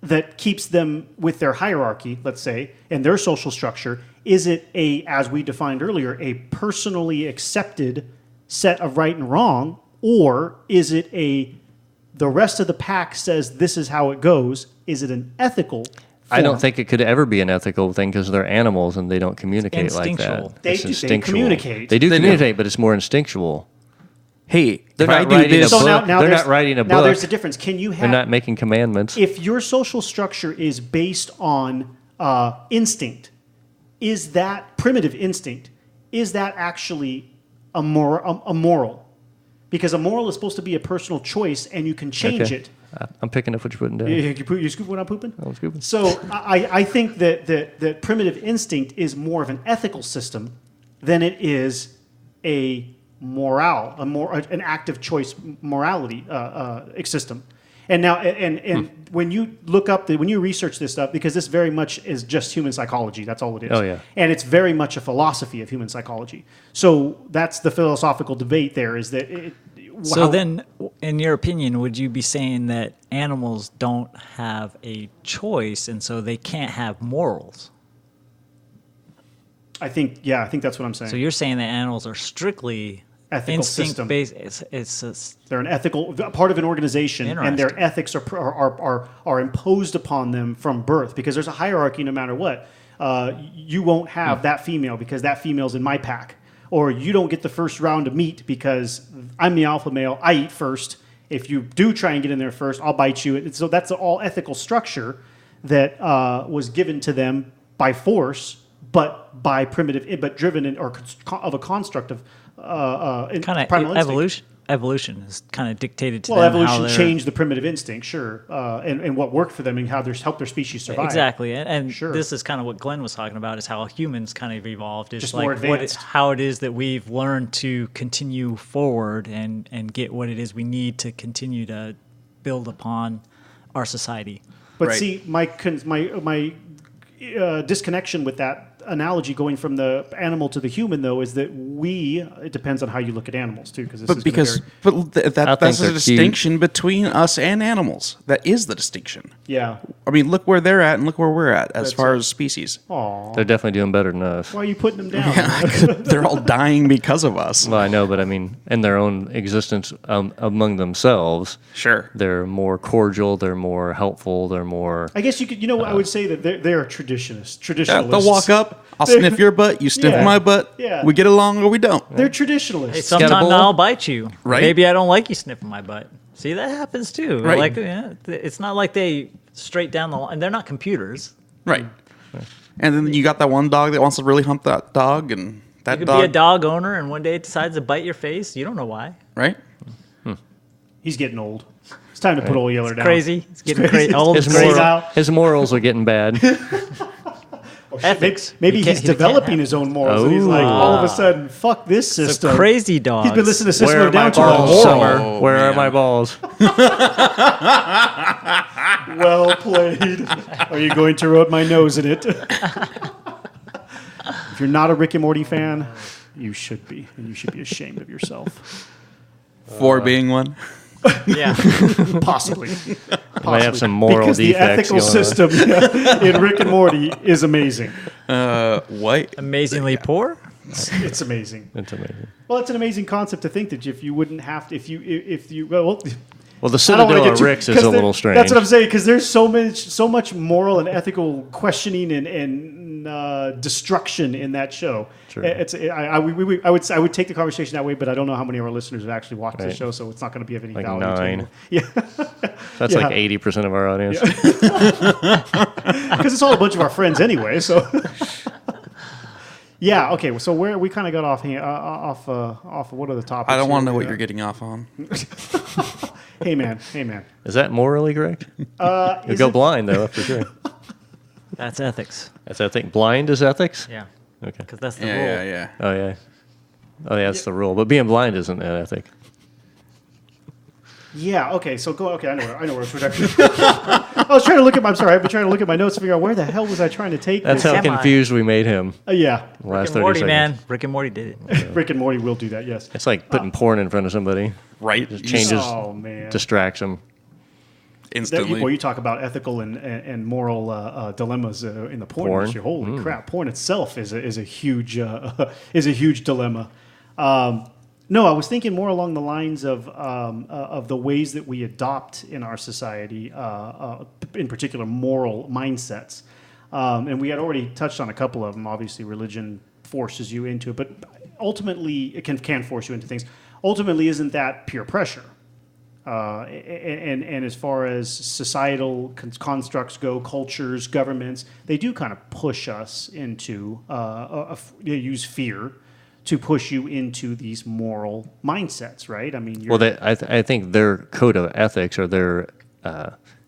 [SPEAKER 2] that keeps them with their hierarchy, let's say, and their social structure. Is it as we defined earlier, a personally accepted set of right and wrong, or is it the rest of the pack says this is how it goes? Is it an ethical form?
[SPEAKER 3] I don't think it could ever be an ethical thing because they're animals and they don't communicate like that.
[SPEAKER 2] They communicate.
[SPEAKER 3] They do communicate, but it's more instinctual.
[SPEAKER 5] Hey,
[SPEAKER 3] they're not writing a book.
[SPEAKER 2] They're
[SPEAKER 3] not writing a book.
[SPEAKER 2] Now there's a difference.
[SPEAKER 3] They're not making commandments.
[SPEAKER 2] If your social structure is based on instinct, is that primitive instinct? Is that actually a moral? Because a moral is supposed to be a personal choice, and you can change it.
[SPEAKER 3] I'm picking up what you're putting down.
[SPEAKER 2] You scoop when I'm pooping?
[SPEAKER 3] I'm scooping.
[SPEAKER 2] So I think that primitive instinct is more of an ethical system than it is a an active choice morality system. And now, when you look up, when you research this stuff, because this very much is just human psychology, that's all it is.
[SPEAKER 3] Oh, yeah.
[SPEAKER 2] And it's very much a philosophy of human psychology. So that's the philosophical debate there, is that...
[SPEAKER 4] So then, in your opinion, would you be saying that animals don't have a choice and so they can't have morals?
[SPEAKER 2] I think that's what I'm saying.
[SPEAKER 4] So you're saying that animals are strictly
[SPEAKER 2] ethical system.
[SPEAKER 4] Based.
[SPEAKER 2] They're an ethical part of an organization, and their ethics are imposed upon them from birth, because there's a hierarchy no matter what. You won't have that female because that female's in my pack. Or you don't get the first round of meat because I'm the alpha male. I eat first. If you do try and get in there first, I'll bite you. And so that's all ethical structure that was given to them by force, but by primitive, but driven of a construct of
[SPEAKER 4] kind of evolution. Evolution is kind of dictated to them.
[SPEAKER 2] Well, evolution changed the primitive instinct, sure, and what worked for them and how they helped their species survive.
[SPEAKER 4] Exactly, and this is kind of what Glenn was talking about, is how humans kind of evolved. It's
[SPEAKER 2] just
[SPEAKER 4] like
[SPEAKER 2] more advanced.
[SPEAKER 4] How it is that we've learned to continue forward and get what it is we need to continue to build upon our society.
[SPEAKER 2] But see, my disconnection with that analogy going from the animal to the human, though, is that it depends on how you look at animals too, that's
[SPEAKER 5] a distinction between us and animals. That is the distinction.
[SPEAKER 2] Yeah,
[SPEAKER 5] I mean, look where they're at and look where we're at as far as species.
[SPEAKER 2] Aww.
[SPEAKER 3] They're definitely doing better than us.
[SPEAKER 2] Why are you putting them down?
[SPEAKER 5] They're all dying because of us.
[SPEAKER 3] Well, I know, but I mean, in their own existence among themselves,
[SPEAKER 5] sure,
[SPEAKER 3] they're more cordial, they're more helpful, they're more.
[SPEAKER 2] I guess you could. I would say that they're traditionalists.
[SPEAKER 5] Yeah, they'll walk up. I'll sniff your butt. You sniff my butt.
[SPEAKER 2] Yeah.
[SPEAKER 5] We get along or we don't.
[SPEAKER 2] They're traditionalists.
[SPEAKER 4] Hey, sometimes I'll bite you.
[SPEAKER 5] Right?
[SPEAKER 4] Maybe I don't like you sniffing my butt. See, that happens too.
[SPEAKER 5] Right.
[SPEAKER 4] Like, it's not like they straight down the line. They're not computers.
[SPEAKER 5] Right. And then you got that one dog that wants to really hump that dog, and that
[SPEAKER 4] you could be a dog owner, and one day it decides to bite your face. You don't know why.
[SPEAKER 5] Right.
[SPEAKER 2] He's getting old. It's time to put old Yeller down.
[SPEAKER 4] Crazy. It's getting crazy. Old.
[SPEAKER 3] His morals are getting bad.
[SPEAKER 4] Ethics.
[SPEAKER 2] Maybe he's developing his own morals. And he's like, all of a sudden, fuck this system.
[SPEAKER 4] It's a crazy dog.
[SPEAKER 2] He's been listening to System
[SPEAKER 3] Where
[SPEAKER 2] of a Down too
[SPEAKER 3] balls,
[SPEAKER 2] long.
[SPEAKER 3] Summer? Where are my balls?
[SPEAKER 2] Well played. Are you going to rub my nose in it? If you're not a Rick and Morty fan, you should be. And you should be ashamed of yourself.
[SPEAKER 5] For being one.
[SPEAKER 2] Yeah. Possibly.
[SPEAKER 3] Might have some moral
[SPEAKER 2] because
[SPEAKER 3] defects.
[SPEAKER 2] The ethical system in Rick and Morty is amazing.
[SPEAKER 5] What?
[SPEAKER 4] Amazingly poor?
[SPEAKER 2] It's amazing.
[SPEAKER 3] It's amazing.
[SPEAKER 2] Well, it's an amazing concept to think that if you wouldn't have to, if you
[SPEAKER 3] well, the Citadel of Ricks is a little strange.
[SPEAKER 2] That's what I'm saying, because there's so much moral and ethical questioning and destruction in that show.
[SPEAKER 3] Sure.
[SPEAKER 2] I would take the conversation that way, but I don't know how many of our listeners have actually watched the show, so it's not going to be of any value.
[SPEAKER 3] 9.
[SPEAKER 2] Yeah,
[SPEAKER 3] that's like 80% of our audience.
[SPEAKER 2] Because it's all a bunch of our friends anyway. So, Yeah. Okay. So where we kind of got off of what are the topics?
[SPEAKER 5] I don't want to know
[SPEAKER 2] here?
[SPEAKER 5] what you're getting off on.
[SPEAKER 2] Hey man. Hey man.
[SPEAKER 3] Is that morally correct? You'll
[SPEAKER 2] Is
[SPEAKER 3] go
[SPEAKER 2] it-
[SPEAKER 3] blind though, for sure.
[SPEAKER 4] That's ethics.
[SPEAKER 3] That's ethics. Blind is ethics.
[SPEAKER 4] Yeah.
[SPEAKER 3] Okay.
[SPEAKER 4] Because that's the rule.
[SPEAKER 5] Yeah.
[SPEAKER 3] Oh yeah. Oh yeah, that's the rule. But being blind isn't an ethic.
[SPEAKER 2] Yeah. Okay. So go. Okay. I know where it's actually. I was trying to look at. I'm sorry. I've been trying to look at my notes to figure out where the hell was I trying to take
[SPEAKER 3] That's
[SPEAKER 2] this.
[SPEAKER 3] how
[SPEAKER 4] Am I?
[SPEAKER 3] confused we made him.
[SPEAKER 2] Yeah.
[SPEAKER 3] Last
[SPEAKER 4] Rick
[SPEAKER 3] 30
[SPEAKER 4] and Morty,
[SPEAKER 3] seconds.
[SPEAKER 4] man. Rick and Morty did it.
[SPEAKER 2] Rick and Morty will do that. Yes.
[SPEAKER 3] It's like putting porn in front of somebody.
[SPEAKER 5] Right.
[SPEAKER 3] Just changes,
[SPEAKER 2] Oh man.
[SPEAKER 3] distracts them.
[SPEAKER 5] Instantly.
[SPEAKER 2] Well, you talk about ethical and moral dilemmas in the porn
[SPEAKER 3] Porn?
[SPEAKER 2] industry. Holy crap! Porn itself is a huge is a huge dilemma. No, I was thinking more along the lines of the ways that we adopt in our society, in particular moral mindsets. And we had already touched on a couple of them. Obviously, religion forces you into it, but ultimately, it can force you into things. Ultimately, isn't that peer pressure? And as far as societal constructs go, cultures, governments, they do kind of push us into they use fear to push you into these moral mindsets, right? I mean,
[SPEAKER 3] Well, I think their code of ethics or their,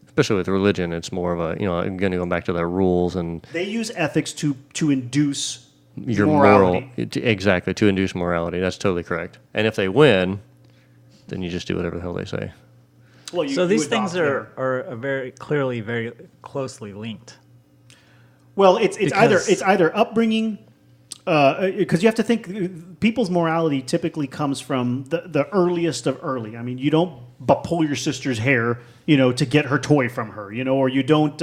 [SPEAKER 3] especially with religion, it's more of a, I'm going to go back to their rules and
[SPEAKER 2] they use ethics to induce
[SPEAKER 3] your
[SPEAKER 2] morality.
[SPEAKER 3] exactly, to induce morality. That's totally correct. And if they win, then you just do whatever the hell they say.
[SPEAKER 2] Well,
[SPEAKER 4] So
[SPEAKER 2] you
[SPEAKER 4] these
[SPEAKER 2] adopt
[SPEAKER 4] things are very clearly very closely linked.
[SPEAKER 2] Well, it's
[SPEAKER 4] Because-
[SPEAKER 2] either upbringing, because you have to think people's morality typically comes from the earliest of early. I mean, you don't pull your sister's hair, to get her toy from her, or you don't.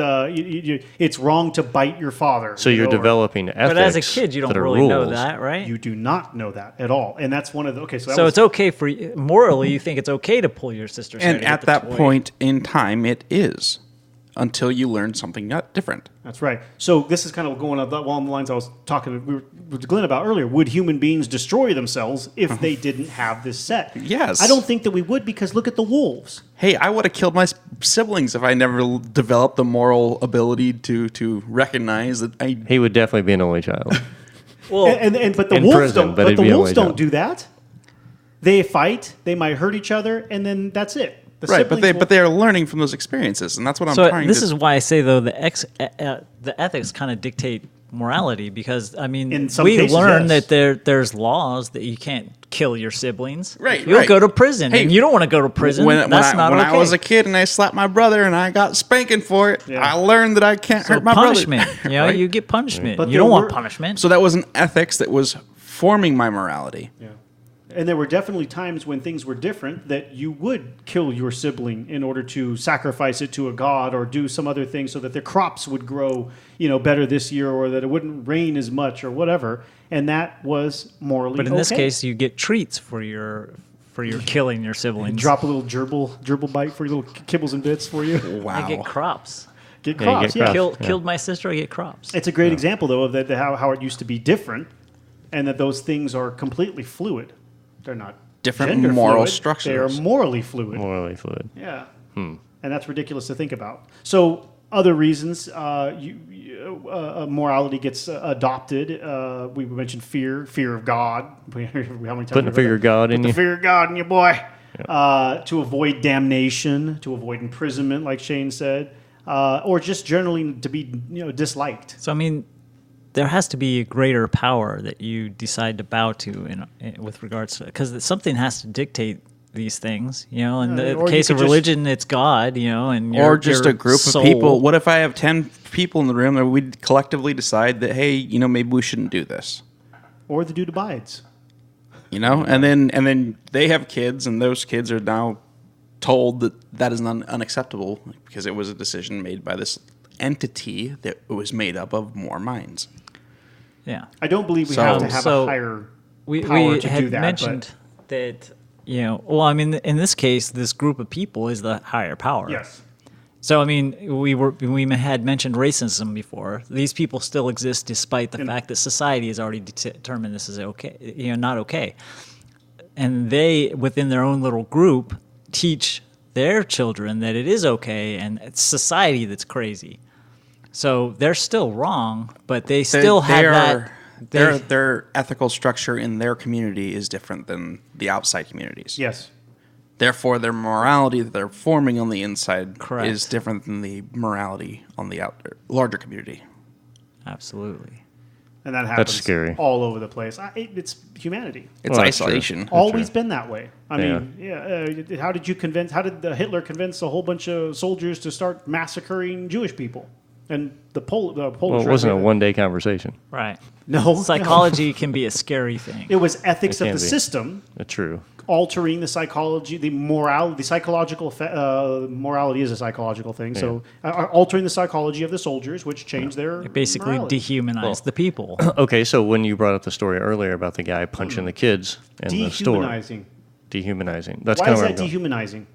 [SPEAKER 2] It's wrong to bite your father.
[SPEAKER 3] So you're
[SPEAKER 2] or-
[SPEAKER 3] developing ethics.
[SPEAKER 4] But as a kid, you don't
[SPEAKER 3] that are
[SPEAKER 4] really know
[SPEAKER 3] rules.
[SPEAKER 4] that, right?
[SPEAKER 2] You do not know that at all, and that's one of the. Okay, so, that
[SPEAKER 4] So
[SPEAKER 2] was,
[SPEAKER 4] it's okay for you, morally, you think it's okay to pull your sister's hair
[SPEAKER 5] And
[SPEAKER 4] to get
[SPEAKER 5] at
[SPEAKER 4] the
[SPEAKER 5] that
[SPEAKER 4] toy.
[SPEAKER 5] point in time, it is. Until you learn something different.
[SPEAKER 2] That's right. So this is kind of going along the lines I was talking with Glenn about earlier. Would human beings destroy themselves if they didn't have this set?
[SPEAKER 5] Yes.
[SPEAKER 2] I don't think that we would, because look at the wolves.
[SPEAKER 5] Hey, I would have killed my siblings if I never developed the moral ability to recognize that I.
[SPEAKER 3] He would definitely be an only child.
[SPEAKER 4] Well,
[SPEAKER 2] But the
[SPEAKER 3] In
[SPEAKER 2] wolves
[SPEAKER 3] prison,
[SPEAKER 2] don't.
[SPEAKER 3] but
[SPEAKER 2] But
[SPEAKER 3] he'd
[SPEAKER 2] the
[SPEAKER 3] be a
[SPEAKER 2] wolves
[SPEAKER 3] way
[SPEAKER 2] don't
[SPEAKER 3] down.
[SPEAKER 2] do that. They fight. They might hurt each other, and then that's it. The
[SPEAKER 5] Right, but
[SPEAKER 2] siblings will-
[SPEAKER 5] they're learning from those experiences, and that's what I'm
[SPEAKER 4] so
[SPEAKER 5] trying
[SPEAKER 4] this
[SPEAKER 5] to.
[SPEAKER 4] is why I say though the ethics kind of dictate morality, because I mean
[SPEAKER 2] In some
[SPEAKER 4] we
[SPEAKER 2] cases,
[SPEAKER 4] learn
[SPEAKER 2] yes.
[SPEAKER 4] that there's laws that you can't kill your siblings.
[SPEAKER 5] Right,
[SPEAKER 4] You'll
[SPEAKER 5] right.
[SPEAKER 4] go to prison,
[SPEAKER 5] Hey,
[SPEAKER 4] and you don't want to go to prison.
[SPEAKER 5] when
[SPEAKER 4] That's not
[SPEAKER 5] when
[SPEAKER 4] okay.
[SPEAKER 5] I was a kid and I slapped my brother and I got spanking for it,
[SPEAKER 2] Yeah.
[SPEAKER 5] I learned that I can't
[SPEAKER 4] so
[SPEAKER 5] hurt my
[SPEAKER 4] punishment.
[SPEAKER 5] brother.
[SPEAKER 4] You
[SPEAKER 5] Right?
[SPEAKER 4] you get punishment.
[SPEAKER 2] But
[SPEAKER 4] You
[SPEAKER 2] there
[SPEAKER 4] don't want
[SPEAKER 2] were-
[SPEAKER 4] punishment.
[SPEAKER 5] So that was an ethics that was forming my morality.
[SPEAKER 2] Yeah. And there were definitely times when things were different that you would kill your sibling in order to sacrifice it to a god or do some other thing so that their crops would grow, better this year, or that it wouldn't rain as much or whatever. And that was morally
[SPEAKER 4] But in this
[SPEAKER 2] okay.
[SPEAKER 4] case, you get treats for your killing your siblings.
[SPEAKER 2] Drop a little gerbil bite for your little kibbles and bits for you.
[SPEAKER 5] Wow.
[SPEAKER 4] I get crops.
[SPEAKER 2] Get
[SPEAKER 3] Yeah, you
[SPEAKER 2] crops.
[SPEAKER 3] get
[SPEAKER 2] Yeah,
[SPEAKER 3] crops.
[SPEAKER 4] Killed my sister. I get crops.
[SPEAKER 2] It's a great example, though, of that how it used to be different, and that those things are completely fluid. They're not
[SPEAKER 5] Different
[SPEAKER 2] gender
[SPEAKER 5] moral
[SPEAKER 2] fluid.
[SPEAKER 5] structures.
[SPEAKER 2] They are morally fluid.
[SPEAKER 3] Morally fluid.
[SPEAKER 2] Yeah. And that's ridiculous to think about. So other reasons morality gets adopted. We mentioned fear of God. How many times
[SPEAKER 3] Putting the fear of God in
[SPEAKER 2] Put
[SPEAKER 3] you.
[SPEAKER 2] the fear of God in you, boy. To avoid damnation, to avoid imprisonment, like Shane said, or just generally to be disliked.
[SPEAKER 4] So I mean, there has to be a greater power that you decide to bow to with regards to, because something has to dictate these things. In the
[SPEAKER 2] or you
[SPEAKER 4] case
[SPEAKER 2] could
[SPEAKER 4] of
[SPEAKER 2] just-
[SPEAKER 4] religion, it's God. And
[SPEAKER 5] Or just
[SPEAKER 4] your
[SPEAKER 5] a group
[SPEAKER 4] soul.
[SPEAKER 5] of people. What if I have 10 people in the room that we'd collectively decide that, hey, maybe we shouldn't do this?
[SPEAKER 2] Or the dude abides.
[SPEAKER 5] And then they have kids, and those kids are now told that is unacceptable because it was a decision made by this entity that was made up of more minds.
[SPEAKER 4] Yeah.
[SPEAKER 2] I don't believe we
[SPEAKER 5] So-
[SPEAKER 2] have to have
[SPEAKER 4] so
[SPEAKER 2] a higher
[SPEAKER 4] We
[SPEAKER 2] power to
[SPEAKER 4] had
[SPEAKER 2] do that.
[SPEAKER 4] mentioned that, well, I mean, in this case, this group of people is the higher power.
[SPEAKER 2] but yes.
[SPEAKER 4] So, I mean, we had mentioned racism before. These people still exist despite the fact that society has already determined this is okay, not okay. And they, within their own little group, teach their children that it is okay, and it's society that's crazy. So they're still wrong, but they still have that.
[SPEAKER 5] Their ethical structure in their community is different than the outside communities.
[SPEAKER 2] Yes.
[SPEAKER 5] Therefore, their morality that they're forming on the inside
[SPEAKER 4] Correct.
[SPEAKER 5] is different than the morality on the larger community.
[SPEAKER 4] Absolutely.
[SPEAKER 2] And that happens
[SPEAKER 3] scary.
[SPEAKER 2] all over the place. It's humanity.
[SPEAKER 5] It's
[SPEAKER 3] Well, that's true.
[SPEAKER 5] isolation.
[SPEAKER 2] Always been that way. I
[SPEAKER 3] Yeah.
[SPEAKER 2] mean, how did Hitler convince a whole bunch of soldiers to start massacring Jewish people? And the Polish.
[SPEAKER 3] Well, it wasn't a one-day conversation.
[SPEAKER 4] Right.
[SPEAKER 2] No.
[SPEAKER 4] Psychology can be a scary thing.
[SPEAKER 2] It was ethics
[SPEAKER 3] It
[SPEAKER 2] of
[SPEAKER 3] can
[SPEAKER 2] the
[SPEAKER 3] be.
[SPEAKER 2] system
[SPEAKER 3] True.
[SPEAKER 2] altering the psychology, the psychological. Morality is a psychological thing. So altering the psychology of the soldiers, which changed their
[SPEAKER 4] It basically
[SPEAKER 2] morality.
[SPEAKER 4] dehumanized the people.
[SPEAKER 3] Okay, so when you brought up the story earlier about the guy punching the kids in the store.
[SPEAKER 2] Dehumanizing.
[SPEAKER 3] Dehumanizing. That's
[SPEAKER 2] Why
[SPEAKER 3] kind
[SPEAKER 2] is
[SPEAKER 3] of
[SPEAKER 2] that dehumanizing?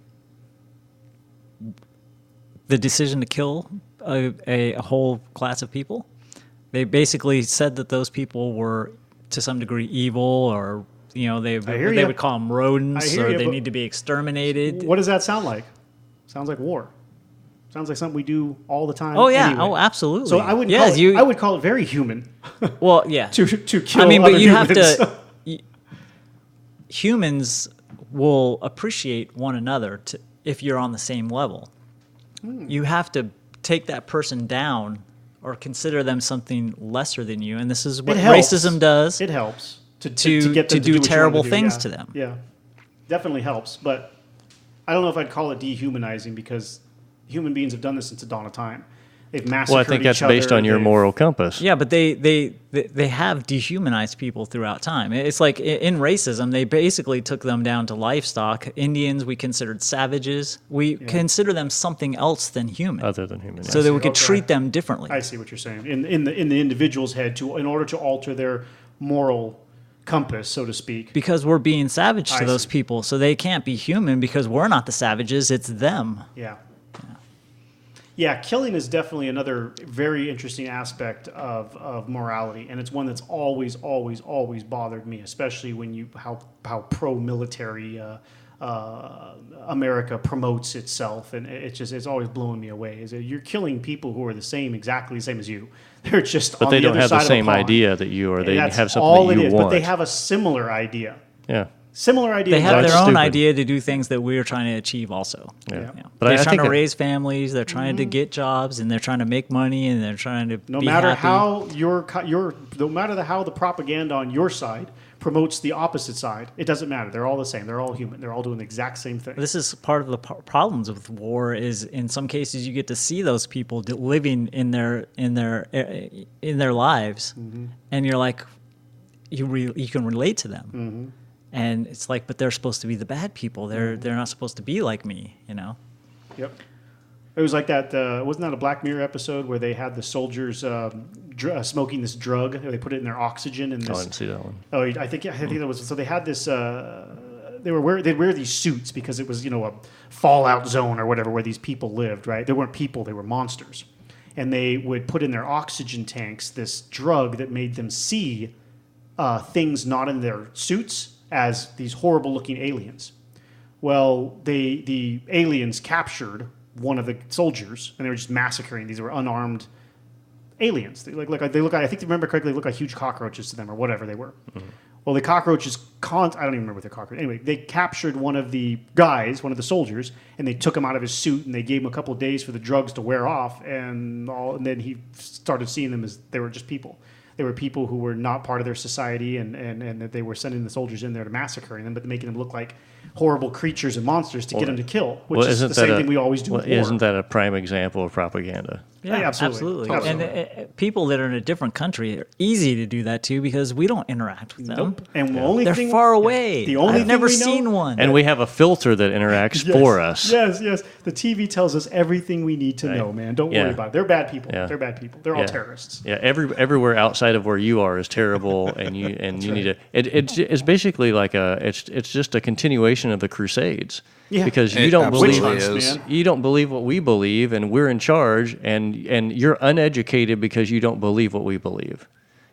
[SPEAKER 4] The decision to kill a whole class of people, they basically said that those people were to some degree evil, or they
[SPEAKER 2] hear ya.
[SPEAKER 4] would call them rodents,
[SPEAKER 2] I hear
[SPEAKER 4] or
[SPEAKER 2] ya,
[SPEAKER 4] they
[SPEAKER 2] but
[SPEAKER 4] need to be exterminated.
[SPEAKER 2] What does that sound like? Sounds like war. Sounds like something we do all the time.
[SPEAKER 4] Oh yeah,
[SPEAKER 2] anyway.
[SPEAKER 4] oh absolutely.
[SPEAKER 2] So I would
[SPEAKER 4] yes,
[SPEAKER 2] I would call it very human
[SPEAKER 4] well, yeah.
[SPEAKER 2] to kill.
[SPEAKER 4] I mean,
[SPEAKER 2] other
[SPEAKER 4] but you have
[SPEAKER 2] humans.
[SPEAKER 4] to. Humans will appreciate one another if you're on the same level. You have to take that person down or consider them something lesser than you, and this is what
[SPEAKER 2] It helps.
[SPEAKER 4] racism does.
[SPEAKER 2] It helps to
[SPEAKER 4] to
[SPEAKER 2] get them
[SPEAKER 4] do
[SPEAKER 2] what you want
[SPEAKER 4] terrible
[SPEAKER 2] do.
[SPEAKER 4] things
[SPEAKER 2] Yeah.
[SPEAKER 4] to them.
[SPEAKER 2] Yeah, definitely helps. But I don't know if I'd call it dehumanizing, because human beings have done this since the dawn of time. They've massacred
[SPEAKER 3] Well, I think that's
[SPEAKER 2] each
[SPEAKER 3] based
[SPEAKER 2] other,
[SPEAKER 3] on your
[SPEAKER 2] they've-
[SPEAKER 3] moral compass.
[SPEAKER 4] Yeah, but they have dehumanized people throughout time. It's like in racism, they basically took them down to livestock. Indians, we considered savages. We consider them something else than human,
[SPEAKER 3] Other than human.
[SPEAKER 4] so
[SPEAKER 3] yes.
[SPEAKER 4] that we could
[SPEAKER 2] Okay.
[SPEAKER 4] treat them differently.
[SPEAKER 2] I see what you're saying. In the individual's head, in order to alter their moral compass, so to speak.
[SPEAKER 4] Because we're being savage
[SPEAKER 2] I
[SPEAKER 4] to those
[SPEAKER 2] see.
[SPEAKER 4] people, so they can't be human because we're not the savages, it's them.
[SPEAKER 2] Yeah. Yeah, killing is definitely another very interesting aspect of morality, and it's one that's always bothered me, especially when how pro-military America promotes itself, and it's always blowing me away. Is that you're killing people who are exactly the same as you. They're just
[SPEAKER 3] But
[SPEAKER 2] on
[SPEAKER 3] they
[SPEAKER 2] the
[SPEAKER 3] don't
[SPEAKER 2] other
[SPEAKER 3] have
[SPEAKER 2] side
[SPEAKER 3] the
[SPEAKER 2] of a
[SPEAKER 3] same
[SPEAKER 2] pond.
[SPEAKER 3] idea that you, or
[SPEAKER 2] And
[SPEAKER 3] they
[SPEAKER 2] that's
[SPEAKER 3] have
[SPEAKER 2] all
[SPEAKER 3] something that
[SPEAKER 2] it
[SPEAKER 3] you
[SPEAKER 2] is,
[SPEAKER 3] want.
[SPEAKER 2] but they have a similar idea.
[SPEAKER 3] Yeah.
[SPEAKER 2] Similar idea.
[SPEAKER 4] They have
[SPEAKER 3] That's
[SPEAKER 4] their own
[SPEAKER 3] stupid.
[SPEAKER 4] idea to do things that we're trying to achieve also.
[SPEAKER 3] Yeah.
[SPEAKER 4] Yeah.
[SPEAKER 3] But
[SPEAKER 4] They're
[SPEAKER 3] I
[SPEAKER 4] trying
[SPEAKER 3] think
[SPEAKER 4] to raise families, they're trying
[SPEAKER 2] Mm-hmm.
[SPEAKER 4] to get jobs, and they're trying to make money, and they're trying to
[SPEAKER 2] No
[SPEAKER 4] be
[SPEAKER 2] matter
[SPEAKER 4] happy.
[SPEAKER 2] how how the propaganda on your side promotes the opposite side, it doesn't matter. They're all the same. They're all human. They're all doing the exact same thing.
[SPEAKER 4] This is part of the problems with war. Is in some cases you get to see those people living in their lives,
[SPEAKER 2] Mm-hmm.
[SPEAKER 4] and you're like, you can relate to them, and it's like, but they're supposed to be the bad people. They're not supposed to be like me,
[SPEAKER 2] Yep. It was like that. Wasn't that a Black Mirror episode where they had the soldiers smoking this drug? They put it in their oxygen, and
[SPEAKER 3] Oh, I
[SPEAKER 2] this.
[SPEAKER 3] didn't see that one.
[SPEAKER 2] Oh, I think that was. So they had this. They'd wear these suits because it was a fallout zone or whatever where these people lived. Right? They weren't people; they were monsters, and they would put in their oxygen tanks this drug that made them see things not in their suits as these horrible-looking aliens. Well, the aliens captured one of the soldiers, and they were just massacring. These were unarmed aliens. They look. I think, if you remember correctly, they look like huge cockroaches to them, or whatever they were. Mm-hmm. Well, the cockroaches. I don't even remember what the cockroach. Anyway, they captured one of the guys, one of the soldiers, and they took him out of his suit, and they gave him a couple of days for the drugs to wear off, and then he started seeing them as they were just people. They were people who were not part of their society, and that they were sending the soldiers in there to massacre them, but making them look like horrible creatures and monsters to get them to kill, which is the same thing we always do with war.
[SPEAKER 3] Isn't that a prime example of propaganda?
[SPEAKER 2] Yeah, absolutely.
[SPEAKER 4] And people that are in a different country are easy to do that too because we don't interact with them.
[SPEAKER 2] Nope. And the only
[SPEAKER 4] They're
[SPEAKER 2] thing,
[SPEAKER 4] far away.
[SPEAKER 2] The only
[SPEAKER 4] I've
[SPEAKER 2] thing
[SPEAKER 4] never
[SPEAKER 2] we know-
[SPEAKER 4] seen one.
[SPEAKER 3] And we have a filter that interacts for us.
[SPEAKER 2] Yes. The TV tells us everything we need to know, man. Don't worry about it. They're bad people.
[SPEAKER 3] Yeah.
[SPEAKER 2] They're bad people. They're all terrorists.
[SPEAKER 3] Yeah, everywhere outside of where you are is terrible, and you need to. It's basically like it's just a continuation of the Crusades.
[SPEAKER 2] Yeah.
[SPEAKER 3] Because you
[SPEAKER 5] It
[SPEAKER 3] don't
[SPEAKER 5] absolutely
[SPEAKER 3] believe
[SPEAKER 5] is.
[SPEAKER 2] man.
[SPEAKER 3] you don't believe what we believe, and we're in charge, and you're uneducated because you don't believe what we believe.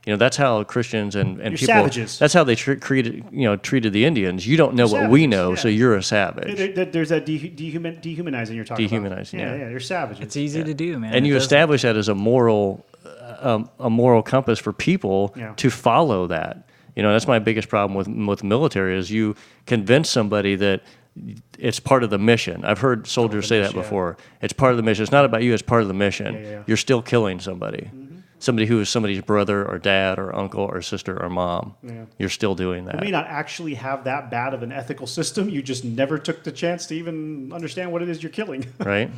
[SPEAKER 3] That's how Christians and people.
[SPEAKER 2] Savages.
[SPEAKER 3] That's how they treated the Indians. You don't know what we
[SPEAKER 2] savages,
[SPEAKER 3] know,
[SPEAKER 2] yeah.
[SPEAKER 3] so you're a savage.
[SPEAKER 2] There's that dehumanizing you're talking
[SPEAKER 3] Dehumanizing,
[SPEAKER 2] about.
[SPEAKER 3] yeah.
[SPEAKER 2] You're savages.
[SPEAKER 4] It's easy to do, man.
[SPEAKER 3] And
[SPEAKER 4] It
[SPEAKER 3] you
[SPEAKER 4] doesn't-
[SPEAKER 3] establish that as a moral a moral compass for people to follow that. That's my biggest problem with the military is you convince somebody that it's part of the mission. I've heard soldiers say that before. It's part of the mission. It's not about you. It's part of the mission. You're still killing somebody. Somebody who is somebody's brother or dad or uncle or sister or mom. You're still doing that.
[SPEAKER 2] You may not actually have that bad of an ethical system. You just never took the chance to even understand what it is you're killing.
[SPEAKER 3] Right?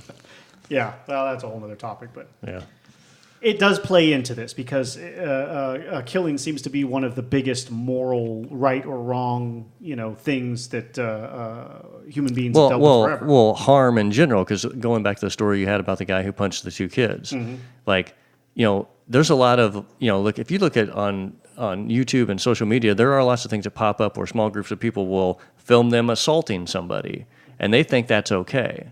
[SPEAKER 2] Yeah. Well, that's a whole other topic, but
[SPEAKER 3] yeah.
[SPEAKER 2] It does play into this because killing seems to be one of the biggest moral right or wrong, things that human beings have dealt with forever.
[SPEAKER 3] Well, harm in general, because going back to the story you had about the guy who punched the 2 kids, there's a lot of, look, if you look at on YouTube and social media, there are lots of things that pop up where small groups of people will film them assaulting somebody, and they think that's okay.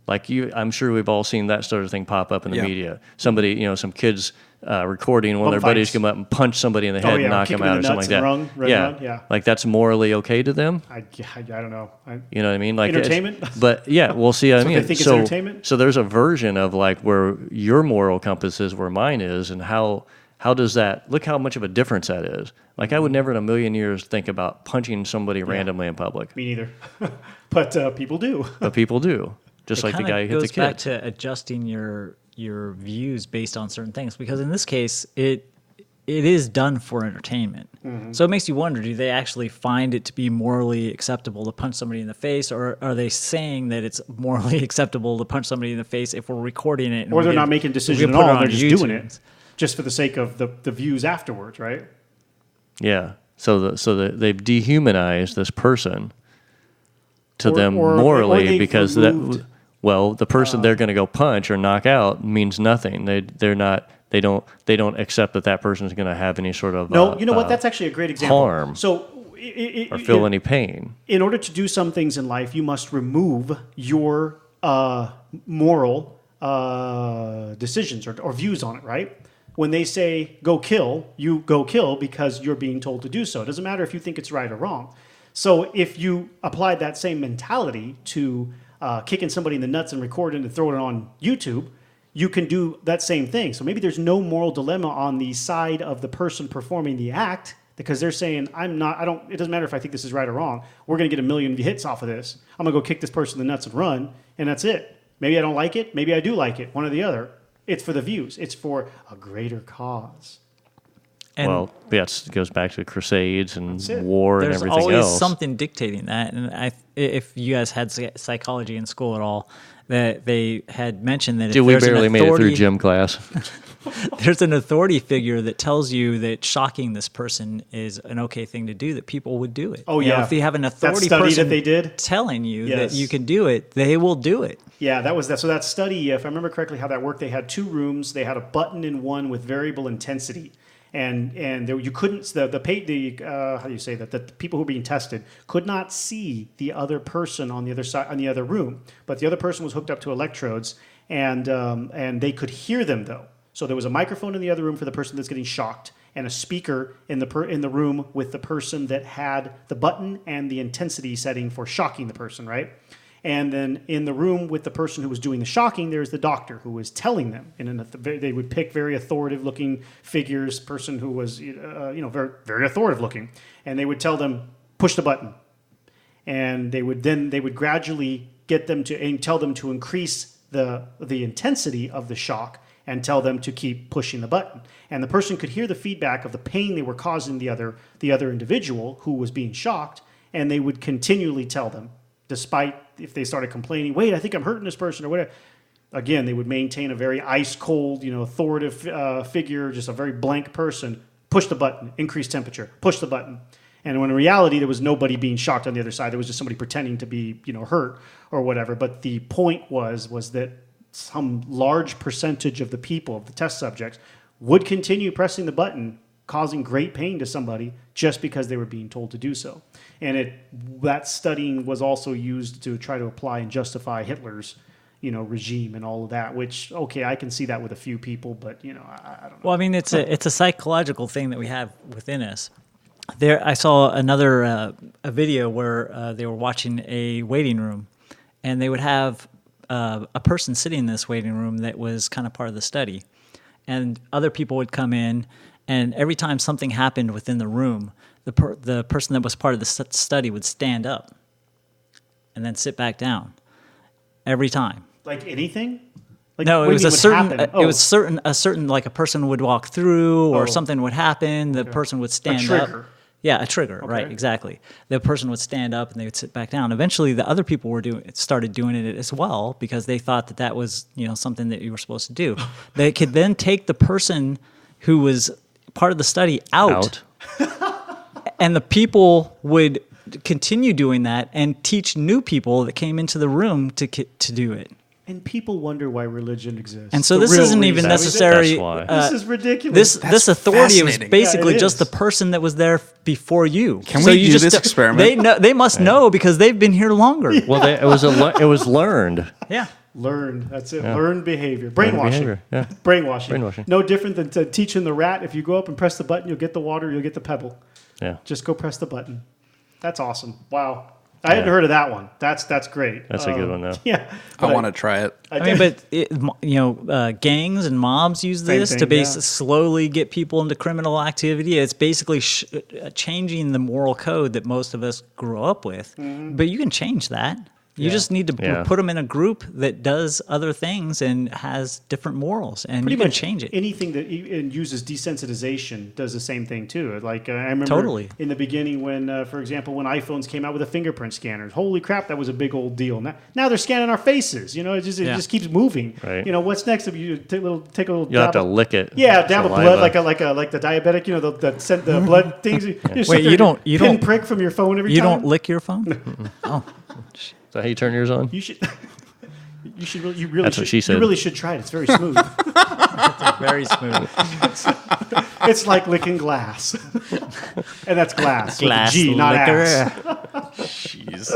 [SPEAKER 3] I'm sure we've all seen that sort of thing pop up in the media. Somebody, some kids recording one of their buddies come up and punch somebody in the head and knock him out or something like that.
[SPEAKER 2] Yeah.
[SPEAKER 3] Like that's morally okay to them.
[SPEAKER 2] I don't know.
[SPEAKER 3] You know what I mean? Like
[SPEAKER 2] entertainment.
[SPEAKER 3] But yeah, we'll see. I mean,
[SPEAKER 2] they think it's entertainment.
[SPEAKER 3] So there's a version of like where your moral compass is, where mine is, and how does that look? How much of a difference that is. Like I would never in a million years think about punching somebody randomly in public.
[SPEAKER 2] Me neither. But people do.
[SPEAKER 3] But people do. Just like the guy who hit the kid.
[SPEAKER 4] It goes back to adjusting your views based on certain things, because in this case, it is done for entertainment. So it makes you wonder: do they actually find it to be morally acceptable to punch somebody in the face, or are they saying that it's morally acceptable to punch somebody in the face if we're recording it?
[SPEAKER 2] Or they're not making a decision at all; they're just doing it just for the sake of the views afterwards, right?
[SPEAKER 3] Yeah. So they've dehumanized this person to them morally because that. Well, the person they're going to go punch or knock out means nothing. They don't accept that person is going to have any sort of
[SPEAKER 2] no. You know what? That's actually a great example.
[SPEAKER 3] Harm.
[SPEAKER 2] So
[SPEAKER 3] or feel any pain.
[SPEAKER 2] In order to do some things in life, you must remove your moral decisions or views on it. Right? When they say go kill, you go kill because you're being told to do so. It doesn't matter if you think it's right or wrong. So if you applied that same mentality to kicking somebody in the nuts and recording and throwing it on YouTube, you can do that same thing. So maybe there's no moral dilemma on the side of the person performing the act because they're saying, it doesn't matter if I think this is right or wrong. We're going to get 1 million hits off of this. I'm going to go kick this person in the nuts and run, and that's it. Maybe I don't like it. Maybe I do like it. One or the other. It's for the views. It's for a greater cause.
[SPEAKER 3] And it goes back to crusades and war and everything else.
[SPEAKER 4] There's always something dictating that. And if you guys had psychology in school at all, that they had mentioned that
[SPEAKER 3] we barely made it through gym class.
[SPEAKER 4] There's an authority figure that tells you that shocking this person is an okay thing to do, that people would do it.
[SPEAKER 2] Oh, yeah.
[SPEAKER 4] If you have an authority person
[SPEAKER 2] that they did?
[SPEAKER 4] telling you that you can do it, they will do it.
[SPEAKER 2] Yeah, that was that. So that study, if I remember correctly how that worked, they had 2 rooms. They had a button in one with variable intensity. And there, you couldn't how do you say that? The people who were being tested could not see the other person on the other side, on the other room, but the other person was hooked up to electrodes, and they could hear them though. So there was a microphone in the other room for the person that's getting shocked, and a speaker in the room with the person that had the button and the intensity setting for shocking the person, right? And then in the room with the person who was doing the shocking, there's the doctor who was telling them. And they would pick very authoritative-looking figures, person who was very, very authoritative-looking, and they would tell them, push the button. And they would gradually get them to and tell them to increase the intensity of the shock and tell them to keep pushing the button. And the person could hear the feedback of the pain they were causing the other individual who was being shocked, and they would continually tell them, despite if they started complaining, wait, I think I'm hurting this person or whatever. Again, they would maintain a very ice-cold, authoritative figure, just a very blank person. Push the button, increase temperature, push the button. And when in reality, there was nobody being shocked on the other side. There was just somebody pretending to be, hurt or whatever. But the point was that some large percentage of the people, of the test subjects, would continue pressing the button, causing great pain to somebody just because they were being told to do so. And that studying was also used to try to apply and justify Hitler's, regime and all of that, which, okay, I can see that with a few people, but, I don't know.
[SPEAKER 4] Well, I mean, it's a psychological thing that we have within us. I saw another a video where they were watching a waiting room, and they would have a person sitting in this waiting room that was kind of part of the study. and other people would come in, and every time something happened within the room, the person that was part of the study would stand up and then sit back down every time.
[SPEAKER 2] Like anything? Like,
[SPEAKER 4] No, it
[SPEAKER 2] what
[SPEAKER 4] was
[SPEAKER 2] do you
[SPEAKER 4] a
[SPEAKER 2] mean would
[SPEAKER 4] certain.
[SPEAKER 2] happen?
[SPEAKER 4] It was certain. Like a person would walk through, or
[SPEAKER 2] Oh.
[SPEAKER 4] something would happen. The person would stand
[SPEAKER 2] trigger.
[SPEAKER 4] up. Yeah, a trigger. Right, exactly. The person would stand up and they would sit back down. Eventually, the other people started doing it as well because they thought that was something that you were supposed to do. They could then take the person who was part of the study out. And the people would continue doing that and teach new people that came into the room to do it.
[SPEAKER 2] And people wonder why religion exists.
[SPEAKER 4] And so
[SPEAKER 2] The
[SPEAKER 4] this
[SPEAKER 2] real
[SPEAKER 4] isn't even
[SPEAKER 2] reason.
[SPEAKER 4] necessary.
[SPEAKER 3] That's why.
[SPEAKER 2] This is ridiculous.
[SPEAKER 4] This authority was
[SPEAKER 5] fascinating.
[SPEAKER 4] basically
[SPEAKER 2] Yeah, it
[SPEAKER 4] just the
[SPEAKER 2] is.
[SPEAKER 4] person that was there before you.
[SPEAKER 5] Can we do this experiment?
[SPEAKER 4] They must know because they've been here longer.
[SPEAKER 3] Well, it was learned.
[SPEAKER 4] Yeah.
[SPEAKER 2] Learn. That's it. Learned behavior. Brainwashing.
[SPEAKER 3] behavior, yeah.
[SPEAKER 2] Brainwashing. No different than teaching the rat. If you go up and press the button, you'll get the water, you'll get the pebble.
[SPEAKER 3] Yeah.
[SPEAKER 2] Just go press the button. That's awesome. Wow. I hadn't heard of that one. That's great.
[SPEAKER 3] That's a good one, though.
[SPEAKER 2] Yeah.
[SPEAKER 5] I want to try it.
[SPEAKER 4] I mean, but gangs and mobs use
[SPEAKER 2] Same
[SPEAKER 4] this
[SPEAKER 2] thing,
[SPEAKER 4] to
[SPEAKER 2] yeah.
[SPEAKER 4] slowly get people into criminal activity. It's basically changing the moral code that most of us grew up with.
[SPEAKER 2] Mm-hmm.
[SPEAKER 4] But you can change that. You just need to
[SPEAKER 3] Yeah.
[SPEAKER 4] put them in a group that does other things and has different morals, and
[SPEAKER 2] Pretty
[SPEAKER 4] you can
[SPEAKER 2] much
[SPEAKER 4] change it.
[SPEAKER 2] Anything that uses desensitization does the same thing too. Like I remember
[SPEAKER 4] Totally.
[SPEAKER 2] in the beginning when, for example, when iPhones came out with the fingerprint scanners. Holy crap, that was a big old deal. Now they're scanning our faces. It just keeps moving.
[SPEAKER 3] Right.
[SPEAKER 2] What's next? If you take a little
[SPEAKER 3] You have
[SPEAKER 2] dab
[SPEAKER 3] to
[SPEAKER 2] of-
[SPEAKER 3] lick it.
[SPEAKER 2] Yeah, dab of
[SPEAKER 3] Saliva.
[SPEAKER 2] blood like the diabetic. That sent the blood things. You sit
[SPEAKER 4] Wait,
[SPEAKER 2] there,
[SPEAKER 4] you don't-
[SPEAKER 2] pinprick from your phone every
[SPEAKER 4] You
[SPEAKER 2] time.
[SPEAKER 4] don't lick your phone? Oh.
[SPEAKER 3] Is that how you turn yours on?
[SPEAKER 2] You should. You should. You really.
[SPEAKER 3] That's
[SPEAKER 2] should,
[SPEAKER 3] what she said.
[SPEAKER 2] You really should try it. It's very smooth.
[SPEAKER 4] Very smooth.
[SPEAKER 2] It's like licking glass, and that's glass. with a
[SPEAKER 4] Glass
[SPEAKER 2] G, not
[SPEAKER 4] liquor.
[SPEAKER 2] ass.
[SPEAKER 5] Jeez.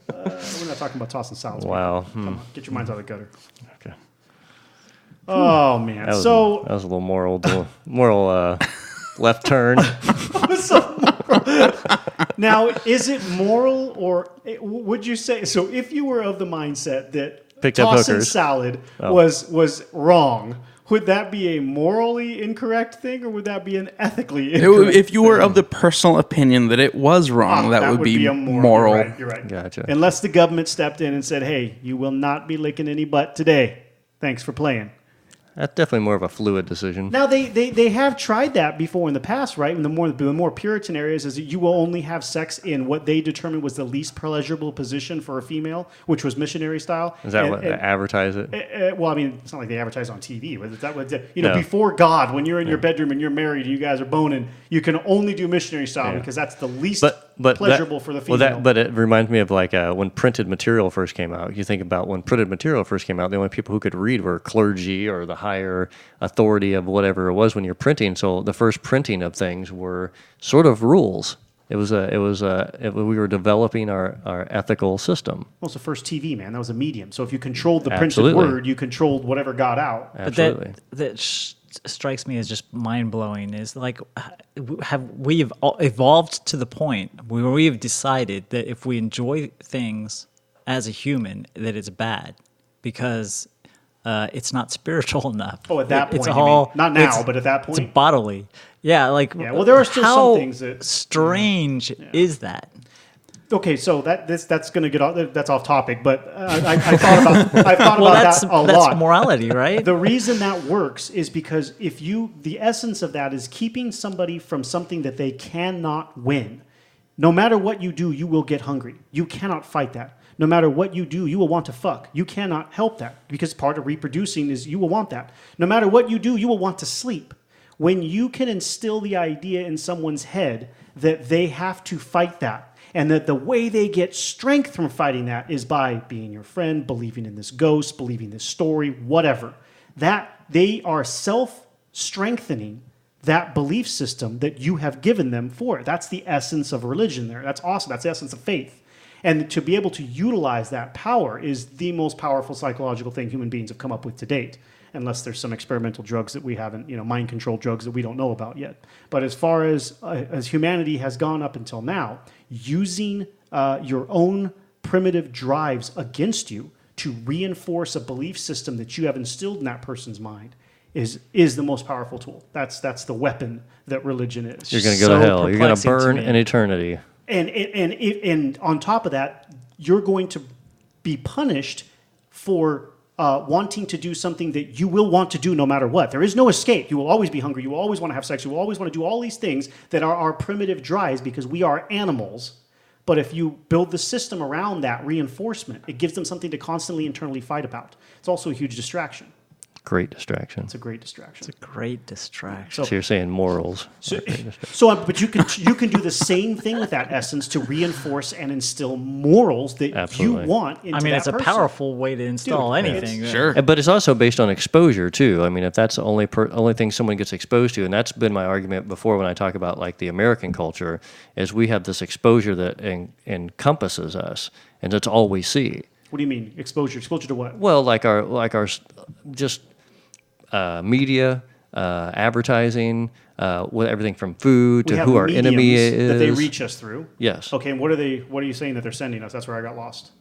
[SPEAKER 2] We're not talking about tossing salads.
[SPEAKER 3] Wow.
[SPEAKER 2] Come on, get your minds out of the gutter.
[SPEAKER 3] Okay.
[SPEAKER 2] Oh man.
[SPEAKER 3] That was,
[SPEAKER 2] So
[SPEAKER 3] that was a little moral left turn.
[SPEAKER 2] now, is it moral, or would you say so? If you were of the mindset that
[SPEAKER 3] Picked up
[SPEAKER 2] tossing
[SPEAKER 3] hookers.
[SPEAKER 2] salad
[SPEAKER 3] Oh.
[SPEAKER 2] was wrong, would that be a morally incorrect thing, or would that be an ethically
[SPEAKER 5] It
[SPEAKER 2] incorrect
[SPEAKER 5] would- if you were
[SPEAKER 2] thing?
[SPEAKER 5] of the personal opinion that it was wrong, that would be
[SPEAKER 2] a
[SPEAKER 5] moral.
[SPEAKER 2] You're right.
[SPEAKER 3] Gotcha.
[SPEAKER 2] Unless the government stepped in and said, "Hey, you will not be licking any butt today. Thanks for playing."
[SPEAKER 3] That's definitely more of a fluid decision.
[SPEAKER 2] Now they have tried that before in the past, right? In the more Puritan areas, is that you will only have sex in what they determined was the least pleasurable position for a female, which was missionary style.
[SPEAKER 3] Is that what they advertise it?
[SPEAKER 2] Well, I mean, it's not like they advertise on TV. But is that what
[SPEAKER 3] No.
[SPEAKER 2] before God, when you're in your bedroom and you're married, and you guys are boning, you can only do missionary style
[SPEAKER 3] Yeah.
[SPEAKER 2] because that's the least
[SPEAKER 3] But
[SPEAKER 2] pleasurable for the female.
[SPEAKER 3] But it reminds me of like when printed material first came out. You think about when printed material first came out, the only people who could read were clergy or the higher authority of whatever it was when you're printing. So the first printing of things were sort of rules. We were developing our ethical system.
[SPEAKER 2] Well, it's the first TV, man. That was a medium. So if you controlled the printed
[SPEAKER 3] Absolutely.
[SPEAKER 2] word, you controlled whatever got out.
[SPEAKER 3] Absolutely.
[SPEAKER 4] But that strikes me as just mind blowing. Is like, have we evolved to the point where we have decided that if we enjoy things as a human, that it's bad because it's not spiritual enough.
[SPEAKER 2] Oh, at that point,
[SPEAKER 4] it's
[SPEAKER 2] you
[SPEAKER 4] all
[SPEAKER 2] mean. Not now,
[SPEAKER 4] it's-
[SPEAKER 2] but at that point.
[SPEAKER 4] it's bodily. Yeah, like
[SPEAKER 2] Yeah, well, there are still some
[SPEAKER 4] how
[SPEAKER 2] things that-
[SPEAKER 4] strange is that?
[SPEAKER 2] Okay, so that's going to get off. That's off topic, but I thought about
[SPEAKER 4] Well, that's
[SPEAKER 2] that a lot.
[SPEAKER 4] morality, right?
[SPEAKER 2] The reason that works is because the essence of that is keeping somebody from something that they cannot win. No matter what you do, you will get hungry. You cannot fight that. No matter what you do, you will want to fuck. You cannot help that because part of reproducing is you will want that. No matter what you do, you will want to sleep. When you can instill the idea in someone's head that they have to fight that, and that the way they get strength from fighting that is by being your friend, believing in this ghost, believing this story, whatever, that they are self-strengthening that belief system that you have given them for it. That's the essence of religion there. That's awesome. That's the essence of faith. And to be able to utilize that power is the most powerful psychological thing human beings have come up with to date, unless there's some experimental drugs that we haven't, mind control drugs that we don't know about yet. But as far as humanity has gone up until now, using your own primitive drives against you to reinforce a belief system that you have instilled in that person's mind is the most powerful tool. That's the weapon that religion is.
[SPEAKER 3] You're going to go to hell. You're going to burn in eternity.
[SPEAKER 2] And on top of that, you're going to be punished for wanting to do something that you will want to do no matter what. There is no escape. You will always be hungry. You will always want to have sex. You will always want to do all these things that are our primitive drives because we are animals. But if you build the system around that reinforcement, it gives them something to constantly internally fight about. It's also a huge distraction.
[SPEAKER 3] Great distraction.
[SPEAKER 2] It's a great distraction.
[SPEAKER 4] It's a great distraction.
[SPEAKER 3] So you're saying morals.
[SPEAKER 2] But you can do the same thing with that essence to reinforce and instill morals that
[SPEAKER 3] Absolutely.
[SPEAKER 2] you want into that
[SPEAKER 4] it's a
[SPEAKER 2] person.
[SPEAKER 4] powerful way to install anything.
[SPEAKER 5] Sure.
[SPEAKER 3] But it's also based on exposure too. I mean, if that's the only thing someone gets exposed to, and that's been my argument before when I talk about like the American culture, is we have this exposure that encompasses us, and that's all we see.
[SPEAKER 2] What do you mean exposure? Exposure to what?
[SPEAKER 3] Well, like our just media, advertising, with everything from food
[SPEAKER 2] We
[SPEAKER 3] to
[SPEAKER 2] have
[SPEAKER 3] who our enemy
[SPEAKER 2] mediums
[SPEAKER 3] is.
[SPEAKER 2] that they reach us through.
[SPEAKER 3] Yes.
[SPEAKER 2] Okay, and what are you saying that they're sending us? That's where I got lost.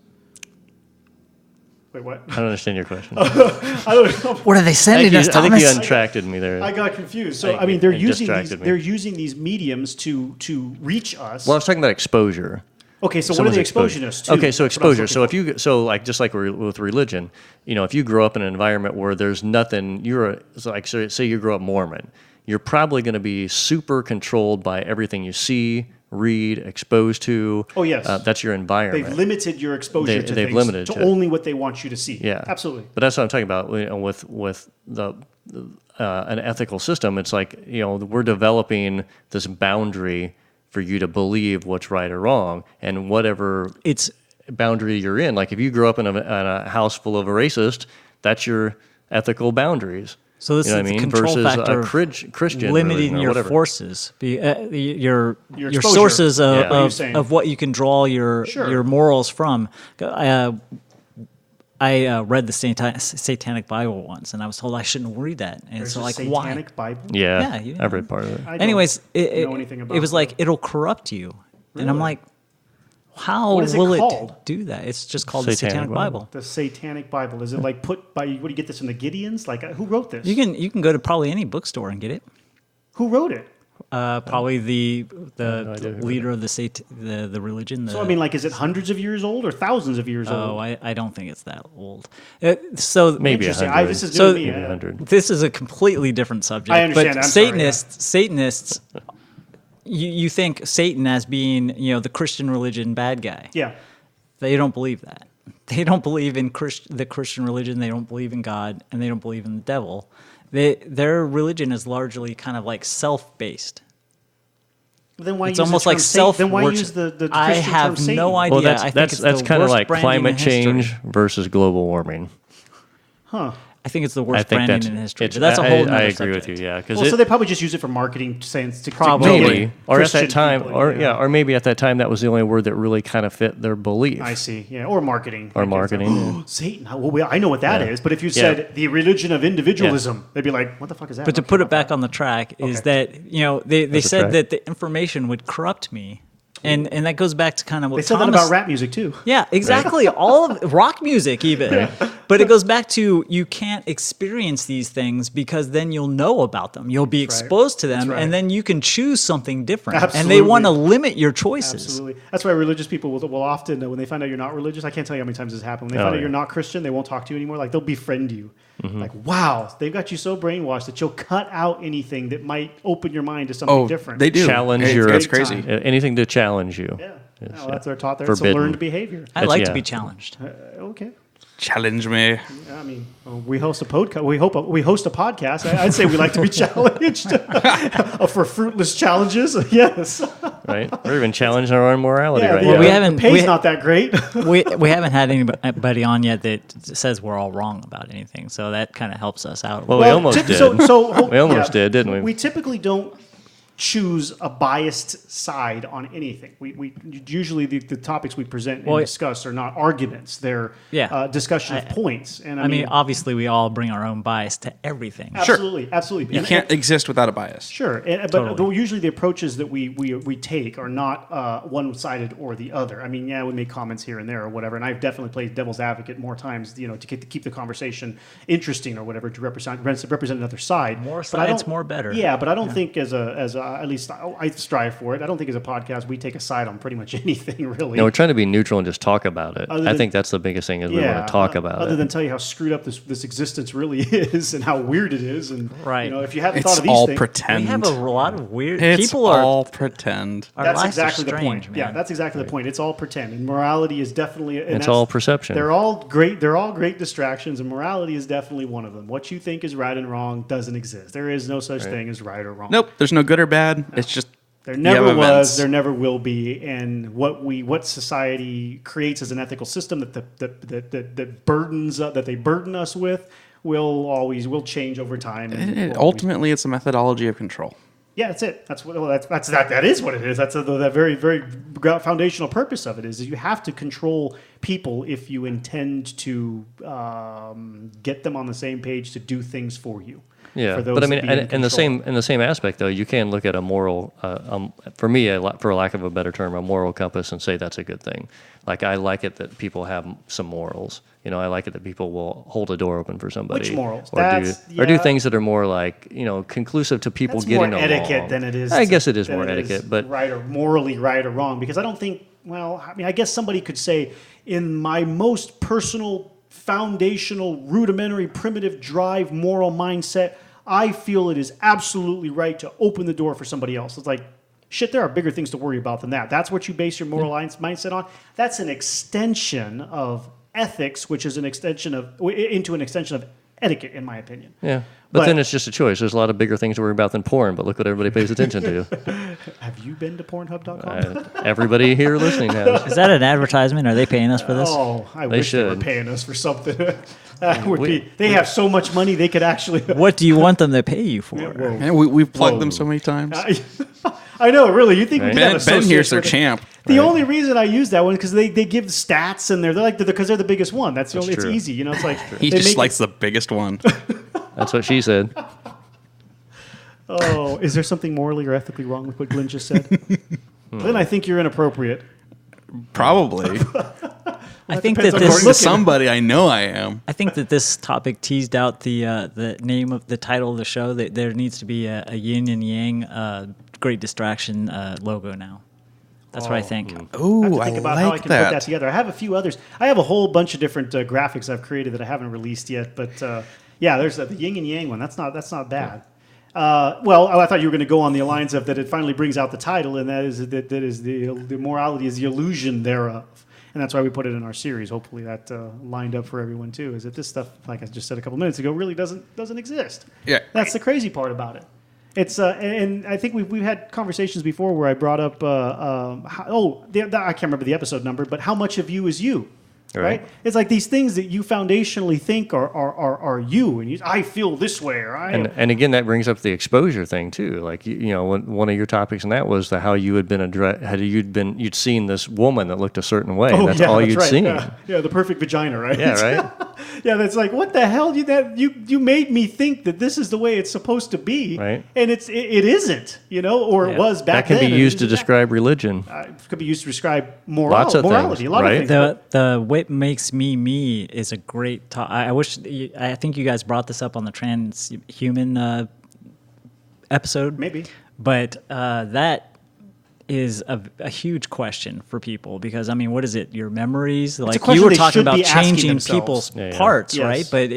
[SPEAKER 2] Wait, what?
[SPEAKER 3] I don't understand your question.
[SPEAKER 2] I don't know.
[SPEAKER 4] What are they sending us,
[SPEAKER 3] I think you
[SPEAKER 4] Thomas?
[SPEAKER 3] untracted me there.
[SPEAKER 2] I got confused. So
[SPEAKER 3] I
[SPEAKER 2] mean, they're
[SPEAKER 3] it
[SPEAKER 2] using
[SPEAKER 3] distracted me.
[SPEAKER 2] they're using these mediums to reach us.
[SPEAKER 3] Well, I was talking about exposure.
[SPEAKER 2] Okay, so what are
[SPEAKER 3] Someone's
[SPEAKER 2] they exposing us to?
[SPEAKER 3] Okay, so
[SPEAKER 2] That's what I was
[SPEAKER 3] exposure.
[SPEAKER 2] looking
[SPEAKER 3] So
[SPEAKER 2] for.
[SPEAKER 3] just like with religion, if you grow up in an environment where there's nothing, say you grow up Mormon, you're probably going to be super controlled by everything you see, read, exposed to.
[SPEAKER 2] Oh, yes.
[SPEAKER 3] That's your environment.
[SPEAKER 2] They've limited your exposure to
[SPEAKER 3] they've
[SPEAKER 2] things
[SPEAKER 3] limited
[SPEAKER 2] to
[SPEAKER 3] it.
[SPEAKER 2] only what they want you to see.
[SPEAKER 3] Yeah,
[SPEAKER 2] Absolutely.
[SPEAKER 3] But that's what I'm talking about with the an ethical system. It's like we're developing this boundary for you to believe what's right or wrong, and whatever boundary you're in. Like if you grew up in a house full of a racist, that's your ethical boundaries.
[SPEAKER 4] So this is the control
[SPEAKER 3] versus
[SPEAKER 4] factor
[SPEAKER 3] a Christian
[SPEAKER 4] limiting
[SPEAKER 3] religion or
[SPEAKER 4] your
[SPEAKER 3] forces.
[SPEAKER 4] forces, your
[SPEAKER 2] exposure.
[SPEAKER 4] sources
[SPEAKER 2] Yeah. What are you saying?
[SPEAKER 4] of what you can draw your morals from. I read the Satanic Bible once, and I was told I shouldn't read that. And
[SPEAKER 2] There's
[SPEAKER 4] so,
[SPEAKER 2] a
[SPEAKER 4] like,
[SPEAKER 2] Satanic
[SPEAKER 4] why?
[SPEAKER 2] Bible?
[SPEAKER 3] Yeah,
[SPEAKER 4] Yeah,
[SPEAKER 3] I've read part of it.
[SPEAKER 2] I don't
[SPEAKER 4] Anyways,
[SPEAKER 2] know anything about
[SPEAKER 4] it was
[SPEAKER 2] that.
[SPEAKER 4] like it'll corrupt you, and I'm
[SPEAKER 2] Really?
[SPEAKER 4] like, how
[SPEAKER 2] What is it
[SPEAKER 4] will
[SPEAKER 2] called?
[SPEAKER 4] it do that? It's just called the
[SPEAKER 3] Satanic
[SPEAKER 4] Satanic Bible.
[SPEAKER 2] The Satanic Bible. Is it like put by, what do you get this from the Gideons? Like, who wrote this?
[SPEAKER 4] You can go to probably any bookstore and get it.
[SPEAKER 2] Who wrote it?
[SPEAKER 4] Probably the
[SPEAKER 3] idea who
[SPEAKER 4] leader of the religion.
[SPEAKER 2] So, I mean, like, is it hundreds of years old or thousands of years
[SPEAKER 4] Oh,
[SPEAKER 2] old?
[SPEAKER 4] I don't think it's that old. So
[SPEAKER 3] Maybe
[SPEAKER 2] Interesting.
[SPEAKER 3] 100.
[SPEAKER 2] This is new
[SPEAKER 4] So-
[SPEAKER 2] to me.
[SPEAKER 3] Maybe
[SPEAKER 2] yeah.
[SPEAKER 3] 100.
[SPEAKER 4] this is a completely different subject.
[SPEAKER 2] I understand.
[SPEAKER 4] But
[SPEAKER 2] I'm sorry,
[SPEAKER 4] Satanists, you think Satan as being the Christian religion bad guy.
[SPEAKER 2] Yeah.
[SPEAKER 4] They don't believe that. They don't believe in the Christian religion. They don't believe in God, and they don't believe in the devil. Their religion is largely kind of like self-based.
[SPEAKER 2] Then why
[SPEAKER 4] It's
[SPEAKER 2] use
[SPEAKER 4] almost
[SPEAKER 2] the term
[SPEAKER 4] like
[SPEAKER 2] Satan? Then why
[SPEAKER 4] self-worship.
[SPEAKER 2] use the Christian
[SPEAKER 4] I
[SPEAKER 2] term
[SPEAKER 4] have
[SPEAKER 2] Satan?
[SPEAKER 4] no idea.
[SPEAKER 3] Well,
[SPEAKER 4] I think
[SPEAKER 3] that's
[SPEAKER 4] it's the
[SPEAKER 3] kind of
[SPEAKER 4] worst
[SPEAKER 3] like
[SPEAKER 4] branding
[SPEAKER 3] climate
[SPEAKER 4] in history.
[SPEAKER 3] change versus global warming.
[SPEAKER 2] Huh.
[SPEAKER 4] I think it's the
[SPEAKER 3] I
[SPEAKER 4] worst
[SPEAKER 3] think
[SPEAKER 4] branding in history.
[SPEAKER 3] it's-
[SPEAKER 4] But that's a whole
[SPEAKER 3] I
[SPEAKER 4] nother
[SPEAKER 3] agree
[SPEAKER 4] subject.
[SPEAKER 3] with you. Yeah, because
[SPEAKER 2] Well, so they probably just use it for marketing, saying to
[SPEAKER 4] Probably.
[SPEAKER 3] maybe, or at
[SPEAKER 2] Christian
[SPEAKER 3] that time,
[SPEAKER 2] people,
[SPEAKER 3] or maybe at that time that was the only word that really kind of fit their belief.
[SPEAKER 2] I see. Yeah, or marketing.
[SPEAKER 3] Or
[SPEAKER 2] Like, it's
[SPEAKER 3] marketing,
[SPEAKER 2] like,
[SPEAKER 3] yeah.
[SPEAKER 2] Satan. Well, I know what that is.
[SPEAKER 3] Yeah.
[SPEAKER 2] But if you
[SPEAKER 3] Yeah.
[SPEAKER 2] said the religion of individualism, they'd be like, "What the fuck is that?"
[SPEAKER 4] But to
[SPEAKER 2] I don't
[SPEAKER 4] put
[SPEAKER 2] care
[SPEAKER 4] it back
[SPEAKER 2] about
[SPEAKER 4] on the track is
[SPEAKER 2] Okay.
[SPEAKER 4] that they
[SPEAKER 3] That's a
[SPEAKER 4] said
[SPEAKER 3] track.
[SPEAKER 4] that the information would corrupt me, and that goes back to kind of what
[SPEAKER 2] They said
[SPEAKER 4] Thomas,
[SPEAKER 2] that about rap music too.
[SPEAKER 4] Yeah, exactly. All of rock music, even. But it goes back to you can't experience these things because then you'll know about them. You'll be
[SPEAKER 2] That's right.
[SPEAKER 4] exposed to them,
[SPEAKER 2] That's right.
[SPEAKER 4] and then you can choose something different. And
[SPEAKER 2] Absolutely.
[SPEAKER 4] they want to limit your choices.
[SPEAKER 2] Absolutely. That's why religious people will often, when they find out you're not religious, I can't tell you how many times this happened. When they
[SPEAKER 3] Oh,
[SPEAKER 2] find out
[SPEAKER 3] yeah.
[SPEAKER 2] you're not Christian, they won't talk to you anymore. Like, they'll befriend you.
[SPEAKER 3] Mm-hmm.
[SPEAKER 2] Like, wow, they've got you so brainwashed that you'll cut out anything that might open your mind to something
[SPEAKER 5] Oh,
[SPEAKER 2] different.
[SPEAKER 5] they do.
[SPEAKER 3] Challenge
[SPEAKER 5] It's-
[SPEAKER 3] your.
[SPEAKER 5] it's
[SPEAKER 2] Big
[SPEAKER 5] crazy.
[SPEAKER 2] time.
[SPEAKER 3] Anything to challenge you.
[SPEAKER 2] Yeah.
[SPEAKER 3] Yes,
[SPEAKER 2] Well,
[SPEAKER 3] yeah.
[SPEAKER 2] that's what they're taught there. It's a
[SPEAKER 3] Forbidden.
[SPEAKER 2] learned behavior.
[SPEAKER 4] I like to
[SPEAKER 3] yeah.
[SPEAKER 4] be challenged.
[SPEAKER 2] Okay.
[SPEAKER 5] Challenge me.
[SPEAKER 2] I mean, we host a podcast. We host a podcast. I'd say we like to be challenged for fruitless challenges. Yes.
[SPEAKER 3] Right? Or even challenge our own morality
[SPEAKER 2] Yeah,
[SPEAKER 3] right
[SPEAKER 2] the,
[SPEAKER 3] now.
[SPEAKER 4] we haven't-
[SPEAKER 2] the pay's
[SPEAKER 4] we-
[SPEAKER 2] not that great.
[SPEAKER 4] we haven't had anybody on yet that says we're all wrong about anything, so that kind of helps us out.
[SPEAKER 3] Well, we almost did.
[SPEAKER 2] So
[SPEAKER 3] We almost did, didn't we?
[SPEAKER 2] We typically don't choose a biased side on anything. We usually the topics we present and discuss are not arguments; they're discussion of points. And
[SPEAKER 4] I mean, obviously, we all bring our own bias to everything.
[SPEAKER 2] Absolutely.
[SPEAKER 5] You can't exist without a bias.
[SPEAKER 2] Sure, but usually the approaches that we take are not one-sided or the other. I mean, we make comments here and there or whatever, and I've definitely played devil's advocate more times, to keep the conversation interesting or whatever, to represent another side.
[SPEAKER 4] More sides, more better.
[SPEAKER 2] Yeah, but I don't think as at least I strive for it. I don't think as a podcast we take a side on pretty much anything, really.
[SPEAKER 3] No, we're trying to be neutral and just talk about it. I think that's the biggest thing is we want to talk about it.
[SPEAKER 2] Other than tell you how screwed up this existence really is and how weird it is. And, if you haven't
[SPEAKER 5] it's
[SPEAKER 2] thought of these
[SPEAKER 5] all
[SPEAKER 2] things.
[SPEAKER 5] pretend.
[SPEAKER 4] We have a lot of weird...
[SPEAKER 5] It's all pretend.
[SPEAKER 2] That's exactly the point.
[SPEAKER 4] Man.
[SPEAKER 2] Yeah, that's exactly the point. It's all pretend. And morality is definitely...
[SPEAKER 3] It's all perception.
[SPEAKER 2] They're all great distractions, and morality is definitely one of them. What you think is right and wrong doesn't exist. There is no such thing as right or wrong.
[SPEAKER 5] Nope, there's no good or bad. No. It's just...
[SPEAKER 2] There never was, there never will be, and what society creates as an ethical system that they burden us with will change over time.
[SPEAKER 5] And ultimately, it's a methodology of control.
[SPEAKER 2] Yeah, that's it. That is what it is. That's the very, very foundational purpose of it is you have to control people if you intend to get them on the same page to do things for you.
[SPEAKER 3] Yeah, but I mean, in the same aspect though, you can look at a moral, for me, for lack of a better term, a moral compass, and say that's a good thing. Like I like it that people have some morals. I like it that people will hold a door open for somebody.
[SPEAKER 2] Which morals?
[SPEAKER 3] Or do things that are more like conclusive to people getting along.
[SPEAKER 2] That's more etiquette than it is.
[SPEAKER 3] I guess it is more etiquette, but
[SPEAKER 2] right or morally right or wrong. Because I don't think. Well, I mean, I guess somebody could say, in my most personal, foundational, rudimentary, primitive drive, moral mindset, I feel it is absolutely right to open the door for somebody else. It's like, shit, there are bigger things to worry about than that. That's what you base your moral mindset on. That's an extension of ethics, which is an extension of etiquette, in my opinion.
[SPEAKER 3] Yeah. But then it's just a choice. There's a lot of bigger things to worry about than porn, but look what everybody pays attention to.
[SPEAKER 2] Have you been to Pornhub.com?
[SPEAKER 3] Everybody here listening has.
[SPEAKER 4] Is that an advertisement? Are they paying us for this?
[SPEAKER 2] Oh, I wish they were paying us for something. They have so much money they could actually...
[SPEAKER 4] What do you want them to pay you for?
[SPEAKER 5] Man, we've plugged them so many times.
[SPEAKER 2] I know, really. You think
[SPEAKER 5] Ben here's their champ.
[SPEAKER 2] The only reason I use that one because they give stats and because they're the biggest one. That's the only. It's easy, It's like
[SPEAKER 5] he just likes the biggest one.
[SPEAKER 3] That's what she said.
[SPEAKER 2] Oh, is there something morally or ethically wrong with what Glenn just said? Glenn, I think you're inappropriate.
[SPEAKER 5] Probably.
[SPEAKER 4] I think that
[SPEAKER 5] according to somebody, I know I am.
[SPEAKER 4] I think that this topic teased out the name of the title of the show. That there needs to be a yin and yang, great distraction logo now. That's what I think.
[SPEAKER 5] Ooh,
[SPEAKER 2] I have to think about how I can put that together. I have a few others. I have a whole bunch of different graphics I've created that I haven't released yet. But there's the yin and yang one. That's not bad. Well, I thought you were going to go on the lines of that. It finally brings out the title, and that is the morality is the illusion thereof. And that's why we put it in our series. Hopefully that lined up for everyone too. Is that this stuff, like I just said a couple minutes ago, really doesn't exist.
[SPEAKER 5] Yeah,
[SPEAKER 2] that's the crazy part about it. It's and I think we've had conversations before where I brought up I can't remember the episode number, but how much of you is you? Right? It's like these things that you foundationally think are you, and I feel this way, or
[SPEAKER 3] and again, that brings up the exposure thing too. Like one of your topics, and that was how you had been you'd seen this woman that looked a certain way.
[SPEAKER 2] Oh,
[SPEAKER 3] that's all you'd seen.
[SPEAKER 2] Yeah, the perfect vagina, right?
[SPEAKER 3] Yeah, right.
[SPEAKER 2] Yeah, that's like, what the hell? You made me think that this is the way it's supposed to be,
[SPEAKER 3] right?
[SPEAKER 2] And it isn't, or it was back then.
[SPEAKER 3] That can be used to describe religion.
[SPEAKER 2] It could be used to describe
[SPEAKER 3] lots of
[SPEAKER 2] morality.
[SPEAKER 3] Things,
[SPEAKER 2] a lot
[SPEAKER 3] right?
[SPEAKER 2] of things.
[SPEAKER 4] The What Makes Me is a great I think you guys brought this up on the transhuman episode.
[SPEAKER 2] Maybe.
[SPEAKER 4] But that is a huge question for people because, I mean, what is it? Your memories? Like you were talking about changing people's parts,
[SPEAKER 2] yes.
[SPEAKER 4] Right? But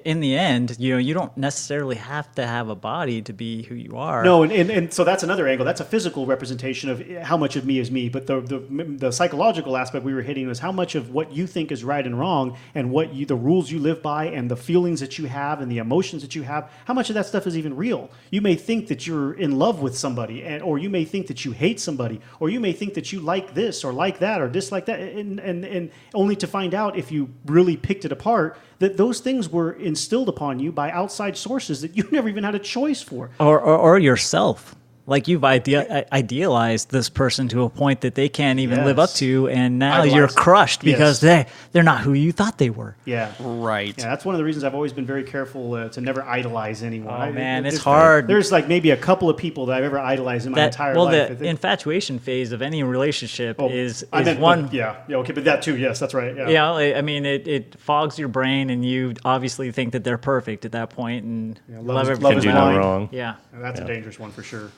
[SPEAKER 4] in the end, you don't necessarily have to have a body to be who you are.
[SPEAKER 2] No, and so that's another angle. That's a physical representation of how much of me is me. But the psychological aspect we were hitting was how much of what you think is right and wrong and the rules you live by and the feelings that you have and the emotions that you have, how much of that stuff is even real? You may think that you're in love with somebody, or you may think that you hate somebody, or you may think that you like this or like that or dislike that, and only to find out if you really picked it apart that those things were instilled upon you by outside sources that you never even had a choice for.
[SPEAKER 4] Or yourself. like you've idealized this person to a point that they can't even live up
[SPEAKER 2] Yes.
[SPEAKER 4] to, and now
[SPEAKER 2] Idolized.
[SPEAKER 4] you're crushed because
[SPEAKER 2] Yes.
[SPEAKER 4] they're not who you thought they were.
[SPEAKER 2] Yeah.
[SPEAKER 5] Right.
[SPEAKER 2] Yeah, that's one of the reasons I've always been very careful to never idolize anyone.
[SPEAKER 4] Oh, man, it's
[SPEAKER 2] there's-
[SPEAKER 4] hard.
[SPEAKER 2] There's like maybe a couple of people that I've ever idolized in my entire life. I
[SPEAKER 4] The
[SPEAKER 2] think.
[SPEAKER 4] infatuation phase of any relationship is
[SPEAKER 2] I meant,
[SPEAKER 4] one.
[SPEAKER 2] but yeah, okay, but that too, yes, that's right. Yeah.
[SPEAKER 4] Yeah, I mean, it fogs your brain, and you obviously think that they're perfect at that point, and
[SPEAKER 2] love is
[SPEAKER 4] everything
[SPEAKER 3] Can do
[SPEAKER 2] blind.
[SPEAKER 3] no wrong.
[SPEAKER 4] Yeah.
[SPEAKER 2] That's a dangerous one for sure.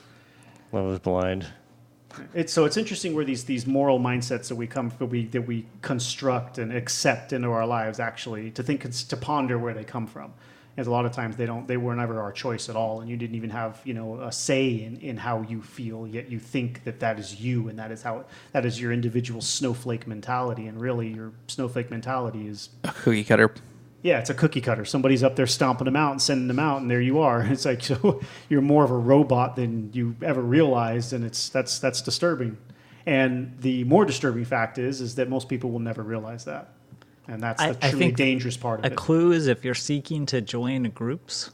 [SPEAKER 3] Love is blind.
[SPEAKER 2] It's interesting where these moral mindsets that we construct and accept into our lives actually to ponder where they come from. As a lot of times they were never our choice at all, and you didn't even have a say in how you feel. Yet you think that is you, and that is your individual snowflake mentality. And really, your snowflake mentality is
[SPEAKER 5] Cookie cutter.
[SPEAKER 2] yeah, it's a cookie cutter. Somebody's up there stomping them out and sending them out, and there you are. It's like so you're more of a robot than you ever realized, and that's disturbing. And the more disturbing fact is that most people will never realize that, and that's the
[SPEAKER 4] I
[SPEAKER 2] truly
[SPEAKER 4] think
[SPEAKER 2] dangerous part of
[SPEAKER 4] A
[SPEAKER 2] it.
[SPEAKER 4] clue is if you're seeking to join groups,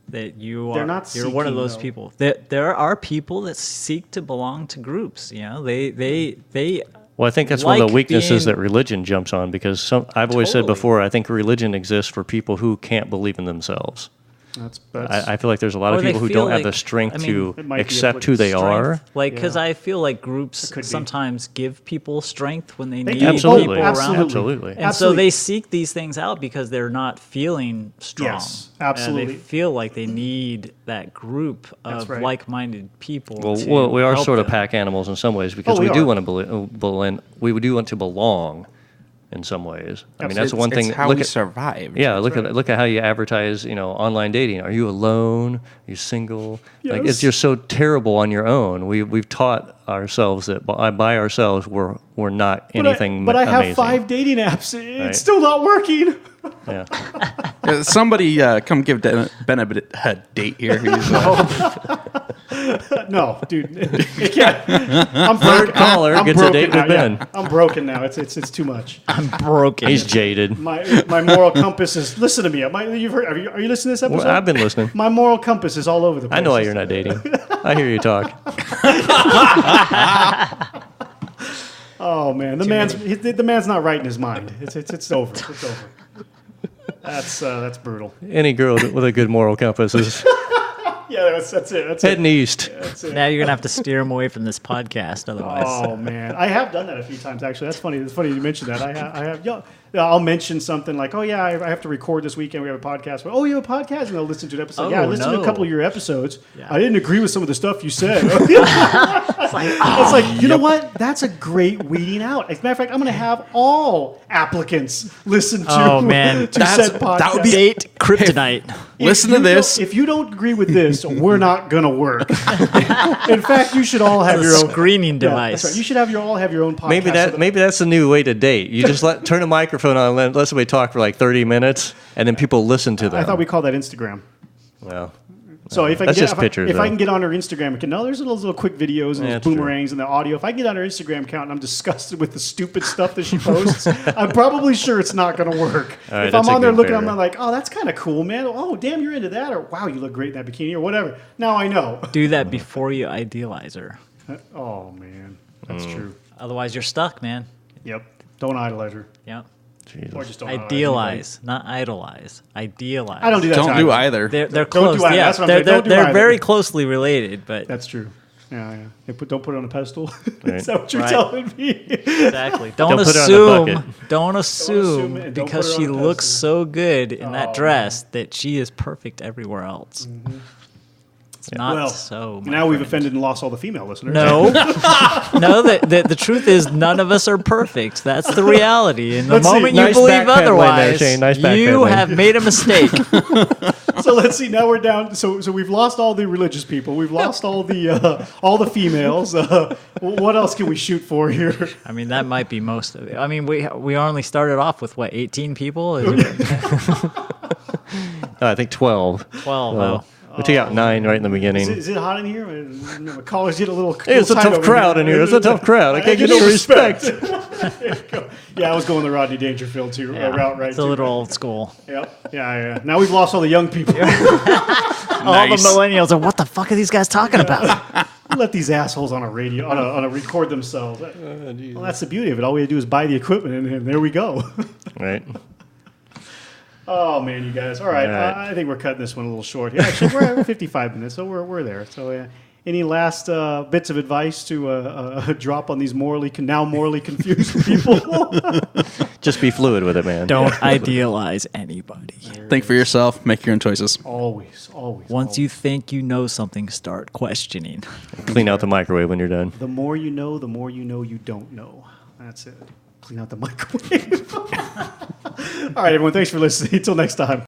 [SPEAKER 4] that
[SPEAKER 2] They're not
[SPEAKER 4] you're one of
[SPEAKER 2] seeking,
[SPEAKER 4] those
[SPEAKER 2] though.
[SPEAKER 4] people. There are people that seek to belong to groups. They
[SPEAKER 3] Well, I think that's one of
[SPEAKER 4] like
[SPEAKER 3] the weaknesses
[SPEAKER 4] being-
[SPEAKER 3] that religion jumps on, because I've always said
[SPEAKER 4] Totally.
[SPEAKER 3] before, I think religion exists for people who can't believe in themselves.
[SPEAKER 2] That's
[SPEAKER 3] I feel like there's a lot
[SPEAKER 4] Or
[SPEAKER 3] of
[SPEAKER 4] they
[SPEAKER 3] people who
[SPEAKER 4] feel
[SPEAKER 3] don't have the
[SPEAKER 4] like-
[SPEAKER 3] strength
[SPEAKER 4] I mean,
[SPEAKER 3] to
[SPEAKER 2] It might be a
[SPEAKER 3] accept who they
[SPEAKER 2] strength.
[SPEAKER 3] are.
[SPEAKER 4] like because
[SPEAKER 2] Yeah.
[SPEAKER 4] I feel like groups
[SPEAKER 2] could be.
[SPEAKER 4] sometimes give people strength when they
[SPEAKER 2] They
[SPEAKER 4] need
[SPEAKER 2] do.
[SPEAKER 3] Absolutely.
[SPEAKER 4] people around.
[SPEAKER 2] Absolutely.
[SPEAKER 3] Absolutely.
[SPEAKER 4] And
[SPEAKER 2] Absolutely.
[SPEAKER 4] so they seek these things out because they're not feeling strong.
[SPEAKER 2] Yes,
[SPEAKER 4] And
[SPEAKER 2] absolutely.
[SPEAKER 4] they feel like they need that group
[SPEAKER 2] That's
[SPEAKER 4] of
[SPEAKER 2] right.
[SPEAKER 4] like-minded people.
[SPEAKER 3] Well, we are
[SPEAKER 4] help
[SPEAKER 3] sort of
[SPEAKER 4] them.
[SPEAKER 3] pack animals in some ways, because
[SPEAKER 2] Oh, we
[SPEAKER 3] we do
[SPEAKER 2] are.
[SPEAKER 3] want to we do want to belong in some ways. I mean, that's
[SPEAKER 2] Absolutely.
[SPEAKER 3] one thing.
[SPEAKER 5] It's how
[SPEAKER 3] look
[SPEAKER 5] we
[SPEAKER 3] at,
[SPEAKER 5] survived.
[SPEAKER 3] Yeah, look at how you advertise, online dating. Are you alone? Are you single? Like,
[SPEAKER 2] Yes.
[SPEAKER 3] it's just so terrible on your own. We've taught ourselves that by ourselves we're not anything
[SPEAKER 2] But I have
[SPEAKER 3] amazing.
[SPEAKER 2] 5 dating apps. It's
[SPEAKER 3] Right.
[SPEAKER 2] still not working.
[SPEAKER 3] Yeah.
[SPEAKER 5] Somebody come give Ben a date here. He's,
[SPEAKER 2] No, dude, you can't. I'm broken.
[SPEAKER 3] caller
[SPEAKER 2] I'm
[SPEAKER 3] gets a
[SPEAKER 2] broken
[SPEAKER 3] date
[SPEAKER 2] now,
[SPEAKER 3] with Ben.
[SPEAKER 2] I'm broken now. It's too much.
[SPEAKER 4] I'm broken.
[SPEAKER 3] He's jaded.
[SPEAKER 2] My moral compass is. Listen to me. You've heard. Are you listening to this episode?
[SPEAKER 3] Well, I've been listening.
[SPEAKER 2] My moral compass is all over the place.
[SPEAKER 3] I know why you're not dating. I hear you talk.
[SPEAKER 2] Oh man, the man's not right in his mind. It's over. It's over. That's brutal.
[SPEAKER 3] Any girl with a good moral compass is
[SPEAKER 2] Yeah, that's it. That's
[SPEAKER 3] heading
[SPEAKER 2] it.
[SPEAKER 3] east.
[SPEAKER 2] That's it.
[SPEAKER 4] Now you're gonna have to steer him away from this podcast, otherwise.
[SPEAKER 2] Oh man, I have done that a few times actually. That's funny. It's funny you mentioned that. I have. I'll mention something like, "Oh yeah, I have to record this weekend. We have a podcast." Oh, you have a podcast, and they'll listen to an episode. Yeah, I
[SPEAKER 4] Oh,
[SPEAKER 2] listened to a
[SPEAKER 4] no.
[SPEAKER 2] couple of your episodes.
[SPEAKER 4] Yeah.
[SPEAKER 2] I didn't agree with some of the stuff you said. It's like, you know what? That's a great weeding out. As a matter of fact, I'm going to have all applicants listen to.
[SPEAKER 4] Oh, man.
[SPEAKER 2] to said podcast.
[SPEAKER 5] that would be-
[SPEAKER 4] Date kryptonite.
[SPEAKER 5] listen to this.
[SPEAKER 2] If you don't agree with this, we're not going to work. In fact, you should all have
[SPEAKER 4] It's a
[SPEAKER 2] your own
[SPEAKER 4] screening
[SPEAKER 2] Yeah,
[SPEAKER 4] device.
[SPEAKER 2] that's right. You should all have your own podcast.
[SPEAKER 3] Maybe that's the new way to date. You just turn a microphone on and let somebody talk for like 30 minutes, and then people listen to them.
[SPEAKER 2] I thought we called that Instagram.
[SPEAKER 3] Well,
[SPEAKER 2] So if I
[SPEAKER 3] That's
[SPEAKER 2] can
[SPEAKER 3] just
[SPEAKER 2] get,
[SPEAKER 3] pictures,
[SPEAKER 2] if I
[SPEAKER 3] though.
[SPEAKER 2] can get on her Instagram account, no, there's little quick videos and
[SPEAKER 3] Yeah,
[SPEAKER 2] those
[SPEAKER 3] that's true.
[SPEAKER 2] boomerangs and the audio. If I get on her Instagram account and I'm disgusted with the stupid stuff that she posts, I'm probably sure it's not going to work.
[SPEAKER 3] All right,
[SPEAKER 2] if I'm
[SPEAKER 3] that's a
[SPEAKER 2] on there
[SPEAKER 3] good
[SPEAKER 2] looking,
[SPEAKER 3] barrier.
[SPEAKER 2] I'm like, oh, that's kind of cool, man. Oh, damn, you're into that, or wow, you look great in that bikini, or whatever. Now I know.
[SPEAKER 4] Do that before you idealize her.
[SPEAKER 2] Oh man, that's true.
[SPEAKER 4] Otherwise, you're stuck, man.
[SPEAKER 2] Yep. Don't idolize her,
[SPEAKER 4] Yep.
[SPEAKER 3] Jesus.
[SPEAKER 2] or just don't
[SPEAKER 4] Idealize, not idolize. Idealize.
[SPEAKER 2] I don't do that.
[SPEAKER 5] Don't
[SPEAKER 2] to
[SPEAKER 5] do
[SPEAKER 2] either.
[SPEAKER 5] either.
[SPEAKER 4] They're
[SPEAKER 2] Don't
[SPEAKER 4] close.
[SPEAKER 2] do either.
[SPEAKER 4] Yeah,
[SPEAKER 2] That's what I'm saying. Don't do
[SPEAKER 4] they're
[SPEAKER 2] either.
[SPEAKER 4] very closely related, but
[SPEAKER 2] That's true. Yeah. Don't put it on a pedestal.
[SPEAKER 3] Right.
[SPEAKER 2] Is that what you're
[SPEAKER 4] Right.
[SPEAKER 2] telling me?
[SPEAKER 4] exactly. Don't
[SPEAKER 3] Don't put it on a
[SPEAKER 4] assume.
[SPEAKER 3] bucket.
[SPEAKER 4] Don't
[SPEAKER 2] assume
[SPEAKER 4] assume
[SPEAKER 2] it and don't
[SPEAKER 4] because
[SPEAKER 2] put her
[SPEAKER 4] she
[SPEAKER 2] on a
[SPEAKER 4] looks
[SPEAKER 2] pedestal.
[SPEAKER 4] so good in
[SPEAKER 2] Oh,
[SPEAKER 4] that dress that she is perfect everywhere else. It's not
[SPEAKER 2] Well,
[SPEAKER 4] so. my
[SPEAKER 2] now we've
[SPEAKER 4] friend.
[SPEAKER 2] offended and lost all the female listeners.
[SPEAKER 4] No, no. The truth is, none of us are perfect. That's the reality. And the
[SPEAKER 2] Let's see.
[SPEAKER 4] moment you
[SPEAKER 3] Nice
[SPEAKER 4] believe
[SPEAKER 3] backpedaling there,
[SPEAKER 4] otherwise,
[SPEAKER 3] Shane. Nice
[SPEAKER 4] you
[SPEAKER 3] backpedaling.
[SPEAKER 4] have made a mistake.
[SPEAKER 2] So let's see. Now we're down. So we've lost all the religious people. We've lost all the females. What else can we shoot for here?
[SPEAKER 4] I mean, that might be most of it. I mean, we only started off with what 18 people. Is it
[SPEAKER 3] I think 12.
[SPEAKER 4] 12.
[SPEAKER 3] Well, we took out 9 right in the beginning.
[SPEAKER 2] Is it hot in here? My collars get a little.
[SPEAKER 3] Hey, it's a
[SPEAKER 2] little tight
[SPEAKER 3] tough
[SPEAKER 2] over
[SPEAKER 3] crowd in here. It's a tough crowd. I can't get no respect.
[SPEAKER 2] There you go. Yeah, I was going the Rodney Dangerfield too route right.
[SPEAKER 4] It's a
[SPEAKER 2] too.
[SPEAKER 4] little old school.
[SPEAKER 2] Yep. Yeah. Now we've lost all the young people.
[SPEAKER 4] All the millennials are, what the fuck are these guys talking about?
[SPEAKER 2] let these assholes on a radio on a record themselves? Well, that's the beauty of it. All we have to do is buy the equipment, and there we go.
[SPEAKER 3] Right.
[SPEAKER 2] Oh man, you guys! All right, I think we're cutting this one a little short. Yeah, actually, we're at 55 minutes, so we're there. So, any last bits of advice to drop on these morally confused people?
[SPEAKER 3] Just be fluid with it, man.
[SPEAKER 4] Don't idealize anybody.
[SPEAKER 5] Think for yourself. Make your own choices.
[SPEAKER 2] Always.
[SPEAKER 4] Once you think you know something, start questioning.
[SPEAKER 3] Clean out the microwave when you're done.
[SPEAKER 2] The more you know you don't know. That's it. Clean out the microwave. All right, everyone. Thanks for listening. Until next time.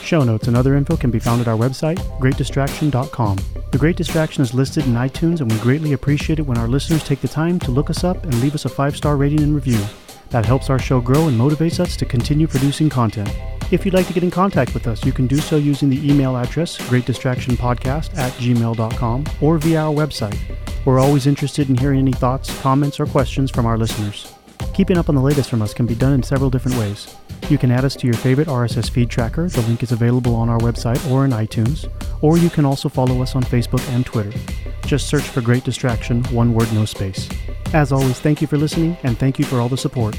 [SPEAKER 2] Show notes and other info can be found at our website, greatdistraction.com. The Great Distraction is listed in iTunes, and we greatly appreciate it when our listeners take the time to look us up and leave us a 5-star rating and review. That helps our show grow and motivates us to continue producing content. If you'd like to get in contact with us, you can do so using the email address, greatdistractionpodcast@gmail.com, or via our website. We're always interested in hearing any thoughts, comments, or questions from our listeners. Keeping up on the latest from us can be done in several different ways. You can add us to your favorite RSS feed tracker. The link is available on our website or in iTunes. Or you can also follow us on Facebook and Twitter. Just search for Great Distraction, one word, no space. As always, thank you for listening, and thank you for all the support.